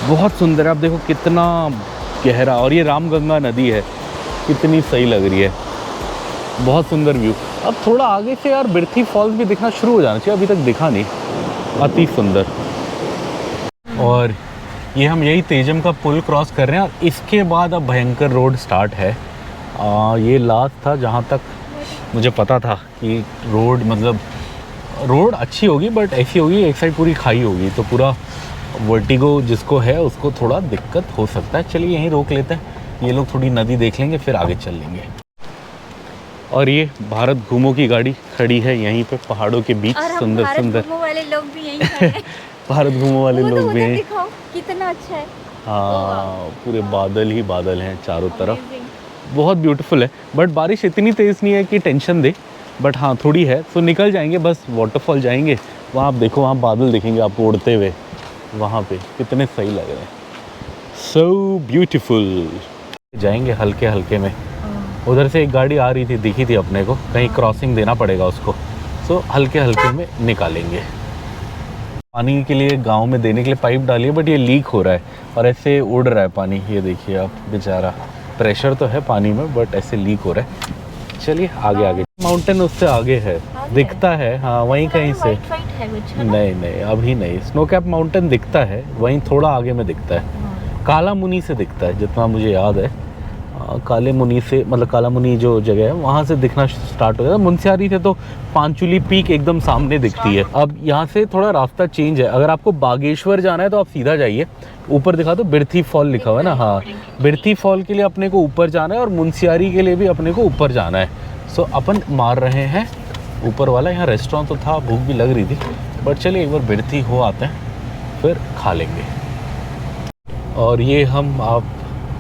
बहुत सुंदर है। आप देखो कितना गहरा, और ये रामगंगा नदी है, कितनी सही लग रही है, बहुत सुंदर व्यू। अब थोड़ा आगे से यार बिरथी फॉल्स भी दिखना शुरू हो जाना चाहिए, अभी तक दिखा नहीं, अति सुंदर। और ये हम यही तेजम का पुल क्रॉस कर रहे हैं, और इसके बाद अब भयंकर रोड स्टार्ट है। ये लास्ट था जहाँ तक मुझे पता था कि रोड, मतलब रोड अच्छी होगी बट ऐसी होगी, एक साइड पूरी खाई होगी, तो पूरा वर्टिगो जिसको है उसको थोड़ा दिक्कत हो सकता है। चलिए यहीं रोक लेते हैं, ये लोग थोड़ी नदी देख लेंगे फिर आगे चल लेंगे। और ये भारत घूमो की गाड़ी खड़ी है यहीं पे पहाड़ों के बीच, सुंदर सुंदर। घूमो वाले लोग भी यहीं खड़े हैं। भारत घूमो वाले लोग भी हैं। दिखाओ कितना अच्छा है। हाँ, पूरे बादल ही बादल हैं चारों तरफ, Amazing. बहुत ब्यूटीफुल है। बट बारिश इतनी तेज़ नहीं है कि टेंशन दे, बट हाँ थोड़ी है, तो निकल जाएंगे, बस वाटरफॉल जाएंगे। वहाँ आप देखो, वहाँ बादल दिखेंगे आपको उड़ते हुए, वहाँ पे कितने सही लग रहे हैं, सो ब्यूटीफुल। जाएंगे हल्के हल्के में। उधर से एक गाड़ी आ रही थी, दिखी थी अपने को, कहीं क्रॉसिंग देना पड़ेगा उसको, सो हल्के हल्के में निकालेंगे। पानी के लिए गांव में देने के लिए पाइप डाली है, बट ये लीक हो रहा है और ऐसे उड़ रहा है पानी। ये देखिए आप, बेचारा, प्रेशर तो है पानी में बट ऐसे लीक हो रहा है। चलिए आगे आगे, माउंटेन उससे आगे है, दिखता है, हाँ वहीं कहीं से। नहीं अभी नहीं, स्नो कैप माउंटेन दिखता है वहीं थोड़ा आगे में दिखता है, काला मुनी से दिखता है जितना मुझे याद है। काले मुनी से, मतलब काला मुनी जो जगह है वहाँ से दिखना स्टार्ट हो जाता है। मुनस्यारी से तो पांचुली पीक एकदम सामने दिखती है। अब यहाँ से थोड़ा रास्ता चेंज है, अगर आपको बागेश्वर जाना है तो आप सीधा जाइए, ऊपर दिखा दो बिरथी फॉल लिखा हुआ है ना, हाँ बिरथी फॉल के लिए अपने को ऊपर जाना है और मुनस्यारी के लिए भी अपने को ऊपर जाना है। सो अपन मार रहे हैं ऊपर वाला। यहाँ रेस्टोरेंट तो था, भूख भी लग रही थी, बट चलिए एक बार बिरथी हो आते हैं फिर खा लेंगे। और ये हम, आप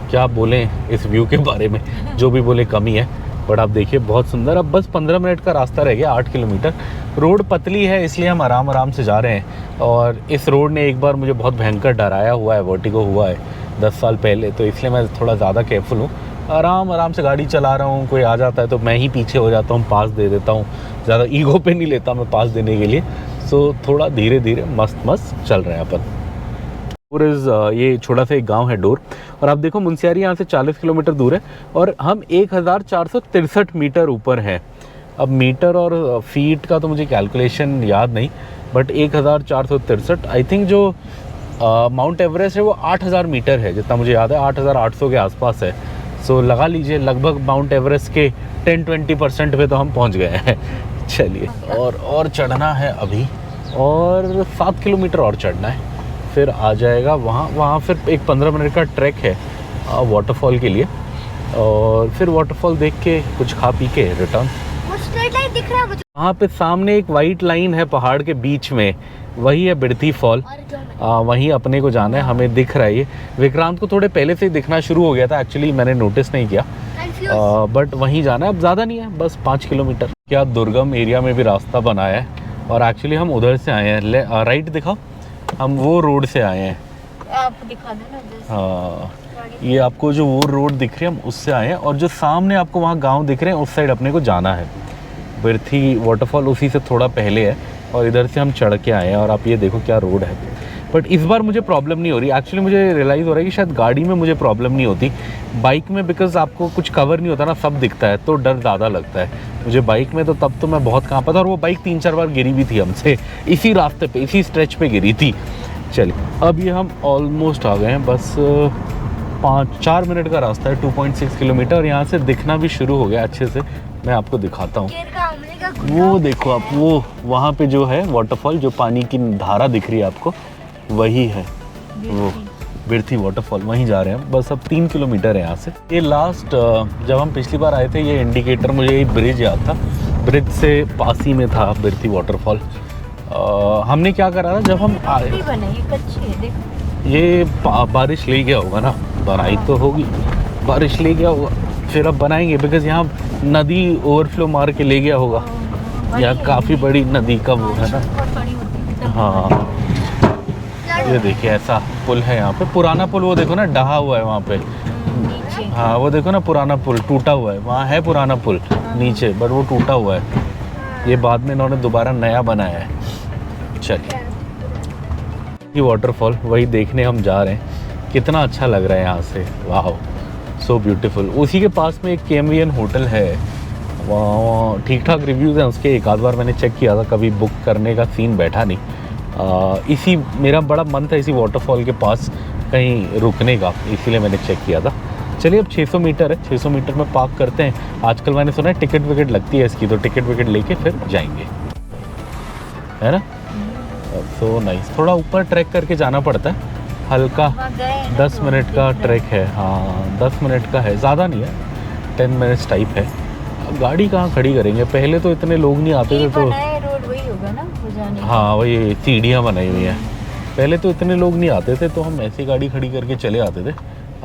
क्या बोलें इस व्यू के बारे में, जो भी बोले कमी है, बट आप देखिए बहुत सुंदर। अब बस 15 मिनट का रास्ता रह गया, 8 किलोमीटर। रोड पतली है इसलिए हम आराम आराम से जा रहे हैं, और इस रोड ने एक बार मुझे बहुत भयंकर डराया हुआ है, वर्टिगो हुआ है 10 साल पहले, तो इसलिए मैं थोड़ा ज़्यादा केयरफुल हूँ। आराम आराम से गाड़ी चला रहा हूँ, कोई आ जाता है तो मैं ही पीछे हो जाता हूँ, पास दे देता हूँ, ज़्यादा ईगो पे नहीं लेता मैं पास देने के लिए। सो थोड़ा धीरे धीरे मस्त चल रहे हैं अपन। ये छोटा सा एक गांव है डोर, और आप देखो मुनस्यारी यहाँ से 40 किलोमीटर दूर है और हम 1463 मीटर ऊपर हैं। अब मीटर और फीट का तो मुझे कैलकुलेशन याद नहीं, बट 1463, आई थिंक जो माउंट एवरेस्ट है वो 8000 मीटर है जितना मुझे याद है, 8800 के आसपास है। सो लगा लीजिए लगभग माउंट एवरेस्ट के 10-20% पे तो हम पहुँच गए हैं। चलिए, और चढ़ना है अभी, और 7 किलोमीटर और चढ़ना है, फिर आ जाएगा वहाँ फिर एक 15 मिनट का ट्रैक है वाटरफॉल के लिए, और फिर वाटरफॉल देख के कुछ खा पी के रिटर्न। दिख रहा है मुझे वहाँ पे सामने एक वाइट लाइन है पहाड़ के बीच में, वही है बिरथी फॉल, वहीं अपने को जाना है, हमें दिख रहा है। ये विक्रांत को थोड़े पहले से ही दिखना शुरू हो गया था, एक्चुअली मैंने नोटिस नहीं किया, बट वहीं जाना है। अब ज़्यादा नहीं है, बस 5 किलोमीटर। क्या दुर्गम एरिया में भी रास्ता बनाया है, और एक्चुअली हम उधर से आए हैं, राइट दिखाओ, हम वो रोड से आए हैं। आप दिखा दो ना। हाँ, ये आपको जो वो रोड दिख रही है हम उससे आए हैं, और जो सामने आपको वहाँ गांव दिख रहे हैं उस साइड अपने को जाना है। बिरथी वाटरफॉल उसी से थोड़ा पहले है, और इधर से हम चढ़ के आए हैं, और आप ये देखो क्या रोड है। बट इस बार मुझे प्रॉब्लम नहीं हो रही। एक्चुअली मुझे रियलाइज़ हो रहा है कि शायद गाड़ी में मुझे प्रॉब्लम नहीं होती, बाइक में बिकॉज आपको कुछ कवर नहीं होता ना, सब दिखता है तो डर ज़्यादा लगता है मुझे बाइक में। तो तब तो मैं बहुत कांपा था, और वो बाइक 3-4 बार गिरी भी थी हमसे, इसी रास्ते पे, इसी स्ट्रेच पे गिरी थी। चलिए अब ये हम ऑलमोस्ट आ गए हैं, बस 4 मिनट का रास्ता है, 2.6 किलोमीटर, और यहाँ से दिखना भी शुरू हो गया अच्छे से। मैं आपको दिखाता हूँ, वो देखो आप, वो वहाँ पे जो है वाटरफॉल, जो पानी की धारा दिख रही है आपको, वही है वो बिरथी वाटरफॉल, वहीं जा रहे हैं। बस अब 3 किलोमीटर है यहाँ से। ये लास्ट जब हम पिछली बार आए थे, ये इंडिकेटर मुझे ये ब्रिज याद था, ब्रिज से पास ही में था बिरथी वाटरफॉल। हमने क्या करा था जब हम आए, ये बारिश ले गया होगा ना, बनाई तो होगी, बारिश ले गया होगा, फिर अब बनाएंगे बिकॉज यहाँ नदी ओवरफ्लो मार के ले गया होगा। यहाँ काफ़ी बड़ी नदी का वो है ना। हाँ ये देखिए ऐसा पुल है यहाँ पे, पुराना पुल, वो देखो ना डहा हुआ है वहाँ पे। हाँ वो देखो ना पुराना पुल टूटा हुआ है, वहाँ है पुराना पुल नीचे, बट वो टूटा हुआ है, ये बाद में इन्होंने दोबारा नया बनाया है। चलिए ये वाटरफॉल वही देखने हम जा रहे हैं, कितना अच्छा लग रहा है यहाँ से, वाह सो ब्यूटीफुल। उसी के पास में एक KMVN होटल है, वहाँ ठीक ठाक रिव्यूज़ हैं उसके, एक आध बार मैंने चेक किया था, कभी बुक करने का सीन बैठा नहीं। इसी मेरा बड़ा मन था इसी वाटरफॉल के पास कहीं रुकने का, इसीलिए मैंने चेक किया था। चलिए अब 600 मीटर है, 600 मीटर में पार्क करते हैं। आजकल मैंने सुना है टिकट विकेट लगती है इसकी, तो टिकट विकेट लेके फिर जाएंगे, है ना। सो नाइस, थोड़ा ऊपर ट्रैक करके जाना पड़ता है, हल्का 10 मिनट का ट्रैक है। हाँ 10 मिनट का है, ज़्यादा नहीं है, 10 मिनट्स टाइप है। गाड़ी कहाँ खड़ी करेंगे, पहले तो इतने लोग नहीं आते थे, तो रोड वही होगा ना जाने। हाँ वही सीढ़ियाँ बनाई हुई हैं, पहले तो इतने लोग नहीं आते थे, तो हम ऐसी गाड़ी खड़ी करके चले आते थे।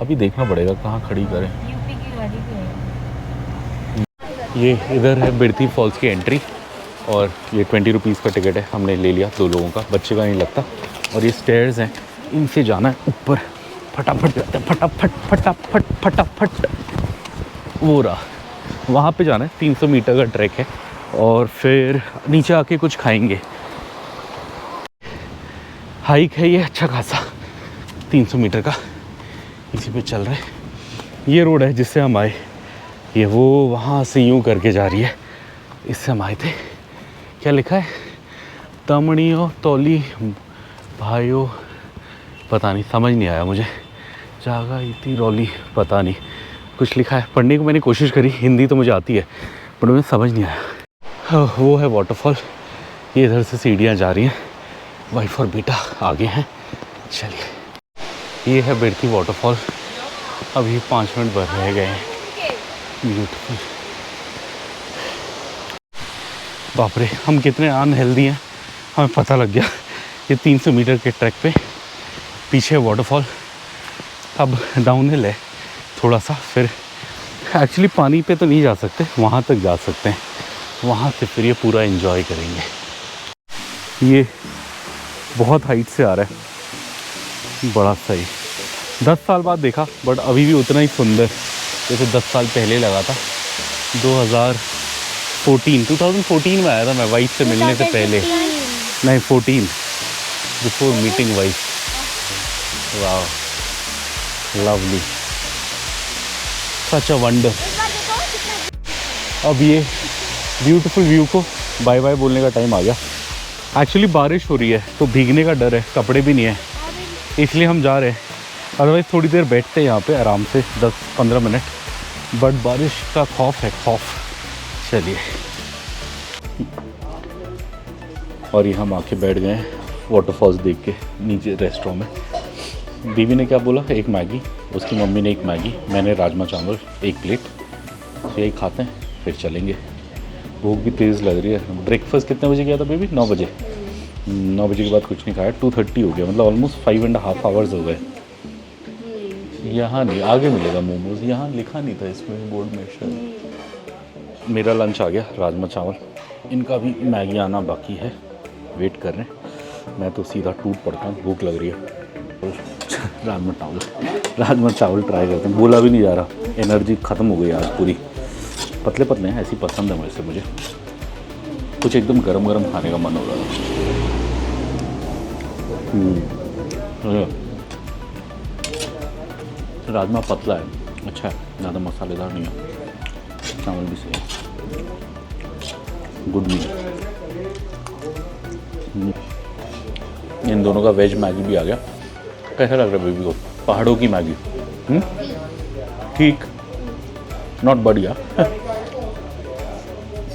अभी देखना पड़ेगा कहाँ खड़ी करें। यूपी की गाड़ी भी है। ये इधर है बिरथी फॉल्स की एंट्री, और ये 20 रुपीज़ का टिकट है, हमने ले लिया 2 लोगों का, बच्चे का नहीं लगता। और ये स्टेयर्स हैं, इनसे जाना है ऊपर, फटाफट जाते हैं, फटाफट फटाफट फटाफट, वो रहा वहाँ पे जाना है। 300 मीटर का ट्रैक है, और फिर नीचे आके कुछ खाएंगे। हाइक है ये अच्छा खासा, 300 मीटर का, इसी पे चल रहे हैं। ये रोड है जिससे हम आए, ये वो वहाँ से यूँ करके जा रही है, इससे हम आए थे। क्या लिखा है, तमणियों तौली भाइयों, पता नहीं, समझ नहीं आया मुझे, जागा इतनी रौली, पता नहीं कुछ लिखा है। पढ़ने की मैंने कोशिश करी, हिंदी तो मुझे आती है, पर मुझे समझ नहीं आया। वो है वाटरफॉल, ये इधर से सीढ़ियाँ जा रही हैं, वाइफ और बेटा आगे हैं। चलिए ये है बिरथी वाटरफॉल, अभी 5 मिनट भर रह गए हैं। ब्यूटीफुल, बाप रे हम कितने अनहेल्दी हैं, हमें पता लग गया। ये 300 मीटर के ट्रैक पे पीछे वाटरफॉल, अब डाउन हिल है थोड़ा सा, फिर एक्चुअली पानी पे तो नहीं जा सकते, वहाँ तक जा सकते हैं, वहाँ से फिर ये पूरा एंजॉय करेंगे। ये बहुत हाइट से आ रहा है, बड़ा सही। 10 साल बाद देखा, बट अभी भी उतना ही सुंदर जैसे 10 साल पहले लगा था। 2014 में आया था मैं वाइफ से मिलने से पहले, नहीं 14 बिफोर मीटिंग वाइफ। वाह लवली, सच अ वंडर। अब ये ब्यूटीफुल व्यू को बाय बाय बोलने का टाइम आ गया। एक्चुअली बारिश हो रही है तो भीगने का डर है, कपड़े भी नहीं है, इसलिए हम जा रहे हैं। अदरवाइज़ थोड़ी देर बैठते हैं यहाँ पे आराम से 10-15 मिनट, बट बारिश का खौफ है, खौफ। चलिए, और ये हम आके बैठ गए हैं वाटरफॉल्स देख के नीचे रेस्टोरेंट में। बीवी ने क्या बोला, एक मैगी, उसकी मम्मी ने एक मैगी, मैंने राजमा चावल 1 प्लेट, तो यही खाते हैं फिर चलेंगे। भूख भी तेज़ लग रही है। ब्रेकफास्ट कितने बजे किया था बेबी? 9 बजे। 9 बजे के बाद कुछ नहीं खाया। 2:30 हो गया, मतलब ऑलमोस्ट 5.5 आवर्स हो गए। यहाँ नहीं, आगे मिलेगा मोमोज, यहाँ लिखा नहीं था इसमें बोर्ड में शायद। मेरा लंच आ गया, राजमा चावल। इनका भी मैगी आना बाकी है, वेट कर रहे हैं। मैं तो सीधा टूट पड़ता हूँ, भूख लग रही है। राजमा चावल ट्राई करते हैं। बोला भी नहीं जा रहा, एनर्जी ख़त्म हो गई आज पूरी। पतले पतले हैं, ऐसी पसंद है वैसे मुझे। कुछ एकदम गरम गरम खाने का मन हो रहा है। राजमा पतला है, अच्छा है, ज़्यादा मसालेदार नहीं है, चावल भी सही है, गुड मील। इन दोनों का वेज मैगी भी आ गया। कैसा लग रहा है बेबी को? पहाड़ों की मैगी ठीक, नॉट बढ़िया।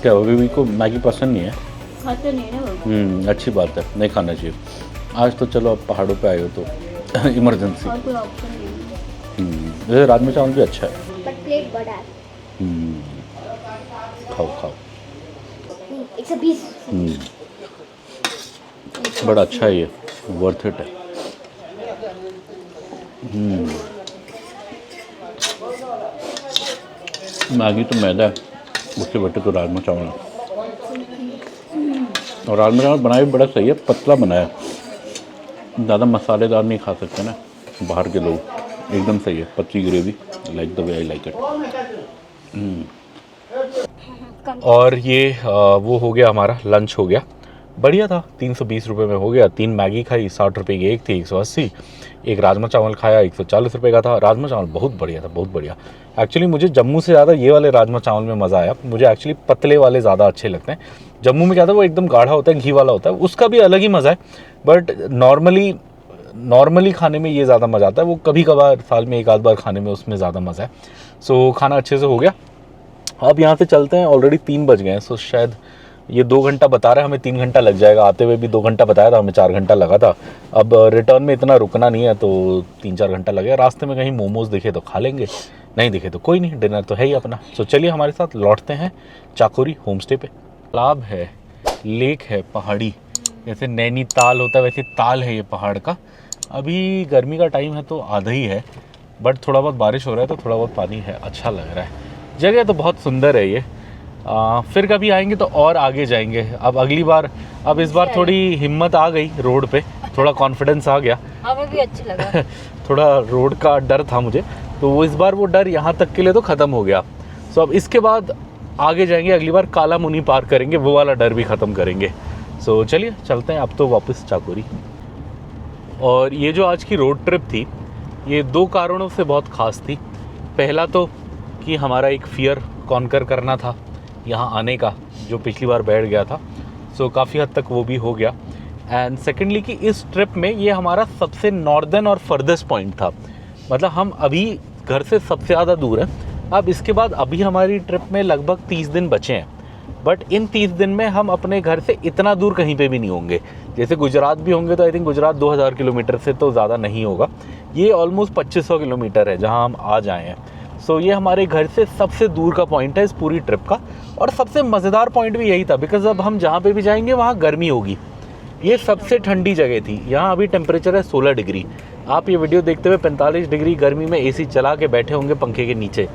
क्या बेबी को मैगी पसंद नहीं है? खाते नहीं ना वो। अच्छी बात है, नहीं खाना चाहिए। आज तो चलो आप पहाड़ों पे आए हो तो इमरजेंसी। और कोई ऑप्शन नहीं है। वैसे राजमा चावल भी अच्छा है। बट प्लेट बड़ा है। खाओ खाओ। 120। बड़ा अच्छा है ये, वर्थ इट है। मैगी तो मैदा है, उसके बेटे तो राजमा चावल है। और राजमा चावल बनाया भी बड़ा सही है, पतला बनाया, ज़्यादा मसालेदार नहीं खा सकते ना बाहर के लोग, एकदम सही है, पतली gravy, like the way I like it. और ये वो हो गया, हमारा लंच हो गया, बढ़िया था, 320 रुपये में हो गया। 3 मैगी खाई, 60 रुपये की एक थी, 180। एक राजमा चावल खाया, 140 रुपये का था। राजमा चावल बहुत बढ़िया था, बहुत बढ़िया। एक्चुअली मुझे जम्मू से ज़्यादा ये वाले राजमा चावल में मज़ा आया। मुझे एक्चुअली पतले वाले ज़्यादा अच्छे लगते हैं। जम्मू में क्या था, वो एकदम गाढ़ा होता है, घी वाला होता है, उसका भी अलग ही मज़ा है। बट नॉर्मली खाने में ये ज़्यादा मज़ा आता है। वो कभी कभार साल में एक आध बार खाने में उसमें ज़्यादा मज़ा है। सो खाना अच्छे से हो गया। अब यहाँ से चलते हैं, ऑलरेडी 3 बज गए हैं। सो शायद ये 2 घंटा बता रहा है, हमें 3 घंटा लग जाएगा। आते हुए भी 2 घंटा बताया था, हमें 4 घंटा लगा था। अब रिटर्न में इतना रुकना नहीं है, तो 3-4 घंटा लगेगा। रास्ते में कहीं मोमोज दिखे तो खा लेंगे, नहीं दिखे तो कोई नहीं, डिनर तो है ही अपना। सो चलिए हमारे साथ लौटते हैं चाकोरी होम स्टे पे। तालाब है, लेक है, पहाड़ी, जैसे नैनीताल होता है वैसे ताल है ये पहाड़ का। अभी गर्मी का टाइम है तो आधा ही है, बट थोड़ा बहुत बारिश हो रहा है तो थोड़ा बहुत पानी है, अच्छा लग रहा है। जगह तो बहुत सुंदर है ये। फिर कभी आएंगे तो और आगे जाएंगे। अब अगली बार, अब इस बार थोड़ी हिम्मत आ गई रोड पे, थोड़ा कॉन्फिडेंस आ गया। हमें भी अच्छा लगा। थोड़ा रोड का डर था मुझे, तो वो इस बार वो डर यहाँ तक के लिए तो ख़त्म हो गया। सो अब इसके बाद आगे जाएंगे, अगली बार काला मुनी पार करेंगे, वो वाला डर भी ख़त्म करेंगे। सो चलिए चलते हैं अब तो वापस चाकोरी। और ये जो आज की रोड ट्रिप थी, ये 2 कारणों से बहुत ख़ास थी। पहला तो कि हमारा एक फियर कॉन्कर करना था यहाँ आने का, जो पिछली बार बैठ गया था। सो काफ़ी हद तक वो भी हो गया। एंड सेकेंडली कि इस ट्रिप में ये हमारा सबसे नॉर्दर्न और फर्देस्ट पॉइंट था। मतलब हम अभी घर से सबसे ज़्यादा दूर हैं। अब इसके बाद अभी हमारी ट्रिप में लगभग 30 दिन बचे हैं, बट इन 30 दिन में हम अपने घर से इतना दूर कहीं पे भी नहीं होंगे। जैसे गुजरात भी होंगे तो आई थिंक गुजरात 2000 किलोमीटर से तो ज़्यादा नहीं होगा। ये ऑलमोस्ट 2500 किलोमीटर है जहाँ हम आज आए हैं। सो ये हमारे घर से सबसे दूर का पॉइंट है इस पूरी ट्रिप का। और सबसे मज़ेदार पॉइंट भी यही था, बिकॉज अब हम जहाँ पे भी जाएंगे वहाँ गर्मी होगी। ये सबसे ठंडी जगह थी। यहाँ अभी टेम्परेचर है 16 डिग्री। आप ये वीडियो देखते हुए 45 डिग्री गर्मी में एसी चला के बैठे होंगे पंखे के नीचे।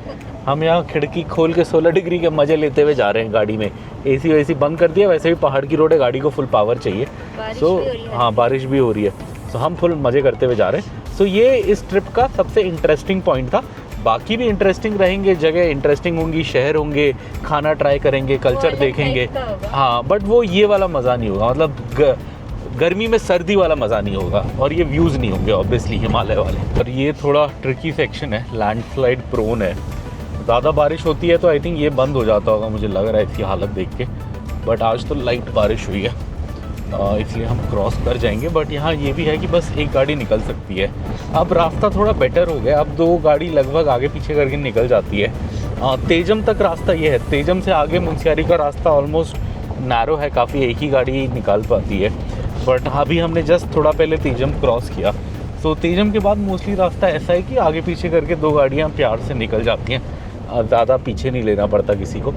हम यहाँ खिड़की खोल के 16 डिग्री के मज़े लेते हुए जा रहे हैं गाड़ी में। एसी वैसी बंद कर दिया, वैसे भी पहाड़ की रोड है, गाड़ी को फुल पावर चाहिए। सो हाँ, बारिश भी हो रही है। सो हम फुल मज़े करते हुए जा रहे हैं। सो ये इस ट्रिप का सबसे इंटरेस्टिंग पॉइंट था। बाकी भी इंटरेस्टिंग रहेंगे, जगह इंटरेस्टिंग होंगी, शहर होंगे, खाना ट्राई करेंगे, कल्चर देखेंगे। हाँ, बट वो ये वाला मज़ा नहीं होगा। मतलब गर्मी में सर्दी वाला मज़ा नहीं होगा, और ये व्यूज़ नहीं होंगे ऑब्वियसली हिमालय वाले। और ये थोड़ा ट्रिकी सेक्शन है, लैंडस्लाइड प्रोन है। ज़्यादा बारिश होती है तो आई थिंक ये बंद हो जाता होगा, मुझे लग रहा है इसकी हालत देख के। बट आज तो लाइट बारिश हुई है, इसलिए हम क्रॉस कर जाएंगे। बट यहाँ ये भी है कि बस एक गाड़ी निकल सकती है। अब रास्ता थोड़ा बेटर हो गया, अब 2 गाड़ी लगभग आगे पीछे करके निकल जाती है। तेजम तक रास्ता ये है। तेजम से आगे मुंशियारी का रास्ता ऑलमोस्ट नैरो है काफ़ी, एक ही गाड़ी निकाल पाती है। बट अभी हमने जस्ट थोड़ा पहले तेजम क्रॉस किया। तो तेजम के बाद मोस्टली रास्ता ऐसा है कि आगे पीछे करके 2 गाड़ियाँ प्यार से निकल जाती हैं, ज़्यादा पीछे नहीं लेना पड़ता किसी को।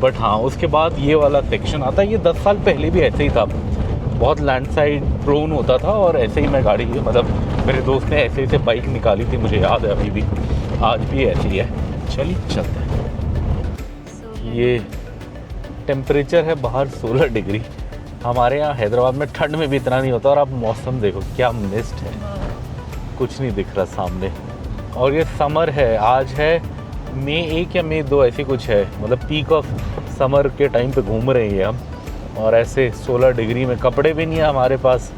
बट हाँ, उसके बाद ये वाला सेक्शन आता है। ये 10 साल पहले भी ऐसे ही था, बहुत लैंडस्लाइड प्रोन होता था। और ऐसे ही मैं गाड़ी, मतलब मेरे दोस्त ने ऐसे ही से बाइक निकाली थी, मुझे याद है अभी भी, आज भी ऐसी ही है। चलिए चलते हैं। ये टेम्परेचर है बाहर 16 डिग्री। हमारे यहाँ हैदराबाद में ठंड में भी इतना नहीं होता। और आप मौसम देखो, क्या मिस्ट है, कुछ नहीं दिख रहा सामने। और ये समर है, आज है मई 1 या मई 2 ऐसी कुछ है। मतलब पीक ऑफ समर के टाइम पे घूम रहे हैं हम, और ऐसे 16 डिग्री में कपड़े भी नहीं है हमारे पास।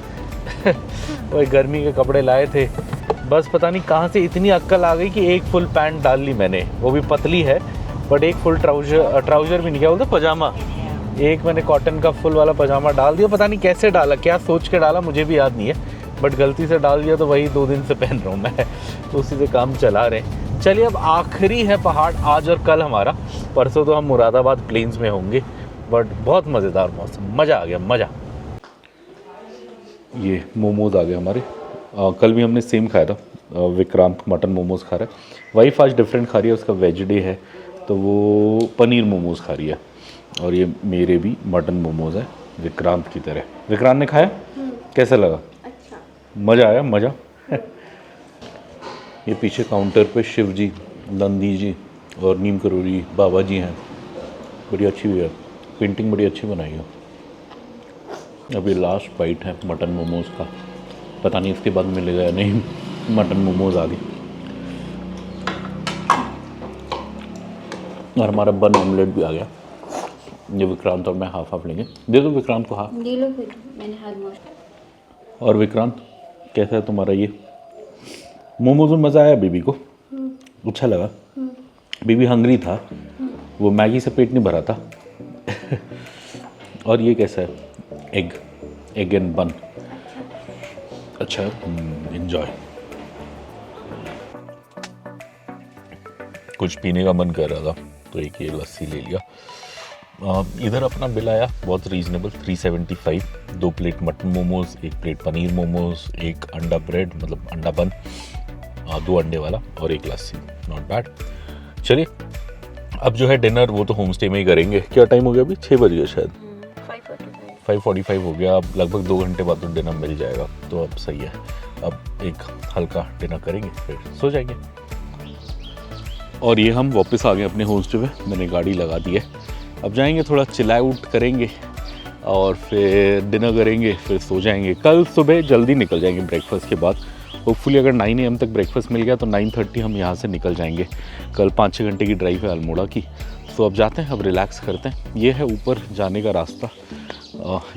वो गर्मी के कपड़े लाए थे, बस पता नहीं कहाँ से इतनी अक्ल आ गई कि एक फुल पैंट डाल ली मैंने, वो भी पतली है, बट एक फुल ट्राउज़र भी नहीं, क्या बोलते पजामा, एक मैंने कॉटन का फुल वाला पजामा डाल दिया। पता नहीं कैसे डाला, क्या सोच के डाला मुझे भी याद नहीं है, बट गलती से डाल दिया, तो वही 2 दिन से पहन रहा हूँ मैं, तो उसी से काम चला रहे हैं। चलिए अब आखिरी है पहाड़ आज और कल हमारा, परसों तो हम मुरादाबाद प्लेन्स में होंगे, बट बहुत मज़ेदार मौसम, मज़ा आ गया मज़ा। ये मोमोज आ गए हमारे, कल भी हमने सेम खाया था, विक्रांत मटन मोमोज खा रहा है, वाइफ आज डिफरेंट खा रही है, उसका वेज डे है तो वो पनीर मोमोज खा रही है, और ये मेरे भी मटन मोमोज है विक्रांत की तरह। विक्रांत ने खाया, कैसा लगा? अच्छा, मज़ा आया मज़ा। ये पीछे काउंटर पे शिव जी, नंदी जी और नीम करोड़ी बाबा जी हैं, बड़ी अच्छी है पेंटिंग, बड़ी अच्छी बनाई है। अभी लास्ट बाइट है मटन मोमोज का, पता नहीं इसके बाद मिलेगा या नहीं। मटन मोमोज आ गए और हमारा बन ऑमलेट भी आ गया। ये विक्रांत और मैं हाफ हाफ लेंगे, दे दो विक्रांत को हाफ। ले लो फिर, मैंने हाथ। और विक्रांत कैसा है तुम्हारा ये मोमोज में? मज़ा आया बेबी को? अच्छा लगा? बेबी हंग्री था, वो मैगी से पेट नहीं भरा था। और ये कैसा है? एग एंड बन, अच्छा है, एंजॉय। कुछ पीने का मन कर रहा था तो एक ये लस्सी ले लिया। इधर अपना बिल आया बहुत reasonable, 375, 2 plate mutton momos, 1 plate paneer momos, 1 अंडा ब्रेड मतलब अंडा बन, 2 अंडे वाला और 1 लस्सी, नॉट बैड। चलिए अब जो है डिनर वो तो होम स्टे में ही करेंगे। क्या टाइम हो गया अभी? 6 बज गया शायद, 5:45 हो गया। अब लगभग 2 घंटे बाद तो डिनर मिल जाएगा, तो अब सही है। अब एक हल्का डिनर करेंगे फिर सो जाएंगे। और ये हम वापस आ गए अपने होम स्टे पे, मैंने गाड़ी लगा दी है। अब जाएंगे थोड़ा चिल आउट करेंगे और फिर डिनर करेंगे, फिर सो जाएंगे। कल सुबह जल्दी निकल जाएंगे ब्रेकफास्ट के बाद, होपफुली अगर 9 AM तक ब्रेकफास्ट मिल गया तो 9:30 हम यहाँ से निकल जाएंगे। कल 5-6 घंटे की ड्राइव है अल्मोड़ा की, तो अब जाते हैं, अब रिलैक्स करते हैं। ये है ऊपर जाने का रास्ता,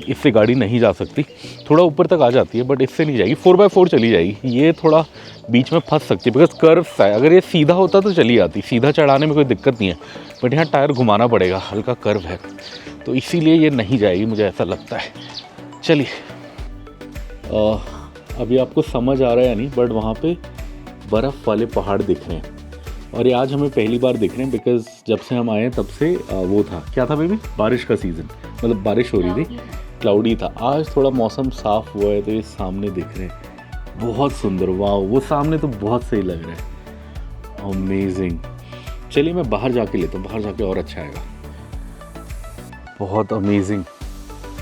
इससे गाड़ी नहीं जा सकती, थोड़ा ऊपर तक आ जाती है बट इससे नहीं जाएगी, 4x4 चली जाएगी। ये थोड़ा बीच में फंस सकती है बिकॉज कर्व है, अगर ये सीधा होता तो चली आती, सीधा चढ़ाने में कोई दिक्कत नहीं है, बट यहाँ टायर घुमाना पड़ेगा, हल्का कर्व है, तो इसीलिए ये नहीं जाएगी, मुझे ऐसा लगता है। चलिए अभी आपको समझ आ रहा है या नहीं, बट वहाँ पे बर्फ़ वाले पहाड़ दिख रहे हैं, और ये आज हमें पहली बार दिख रहे हैं बिकॉज जब से हम आए हैं तब से वो था, क्या था बेबी, बारिश का सीज़न, मतलब बारिश हो रही थी, क्लाउडी था। आज थोड़ा मौसम साफ़ हुआ है तो ये सामने दिख रहे हैं, बहुत सुंदर, वाह, वो सामने तो बहुत सही लग रहा है, अमेजिंग। चलिए मैं बाहर जाके लेता हूँ, बाहर जाके और अच्छा आएगा। बहुत अमेजिंग,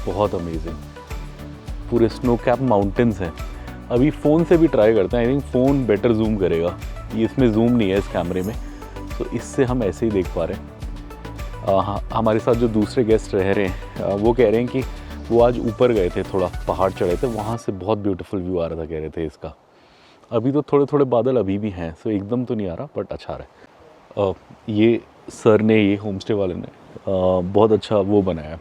बहुत अमेजिंग, पूरे स्नो कैप माउंटेन्स हैं। अभी फ़ोन से भी ट्राई करते हैं, I think phone better zoom करेगा, ये इसमें जूम नहीं है इस कैमरे में, तो इससे हम ऐसे ही देख पा रहे हैं। हमारे साथ जो दूसरे गेस्ट रह रहे हैं वो कह रहे हैं कि वो आज ऊपर गए थे, थोड़ा पहाड़ चढ़े थे, वहाँ से बहुत ब्यूटीफुल व्यू आ रहा था, कह रहे थे इसका। अभी तो थोड़े थोड़े बादल अभी भी हैं, सो एकदम तो नहीं आ रहा बट अच्छा आ रहा है। ये सर ने, ये होम स्टे वाले ने बहुत अच्छा वो बनाया है,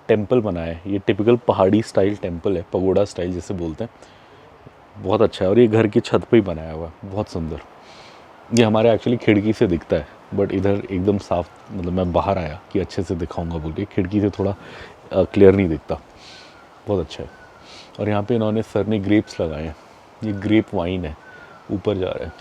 टेम्पल बनाया है। ये टिपिकल पहाड़ी स्टाइल टेम्पल है, पगोड़ा स्टाइल जिसे बोलते हैं, बहुत अच्छा है। और ये घर की छत पे ही बनाया हुआ है, बहुत सुंदर। ये हमारे एक्चुअली खिड़की से दिखता है बट इधर एकदम साफ, मतलब मैं बाहर आया कि अच्छे से दिखाऊंगा बोल के, खिड़की से थोड़ा क्लियर नहीं दिखता, बहुत अच्छा है। और यहाँ पे इन्होंने सर ने ग्रेप्स लगाए हैं, ये ग्रेप वाइन है, ऊपर जा रहा है।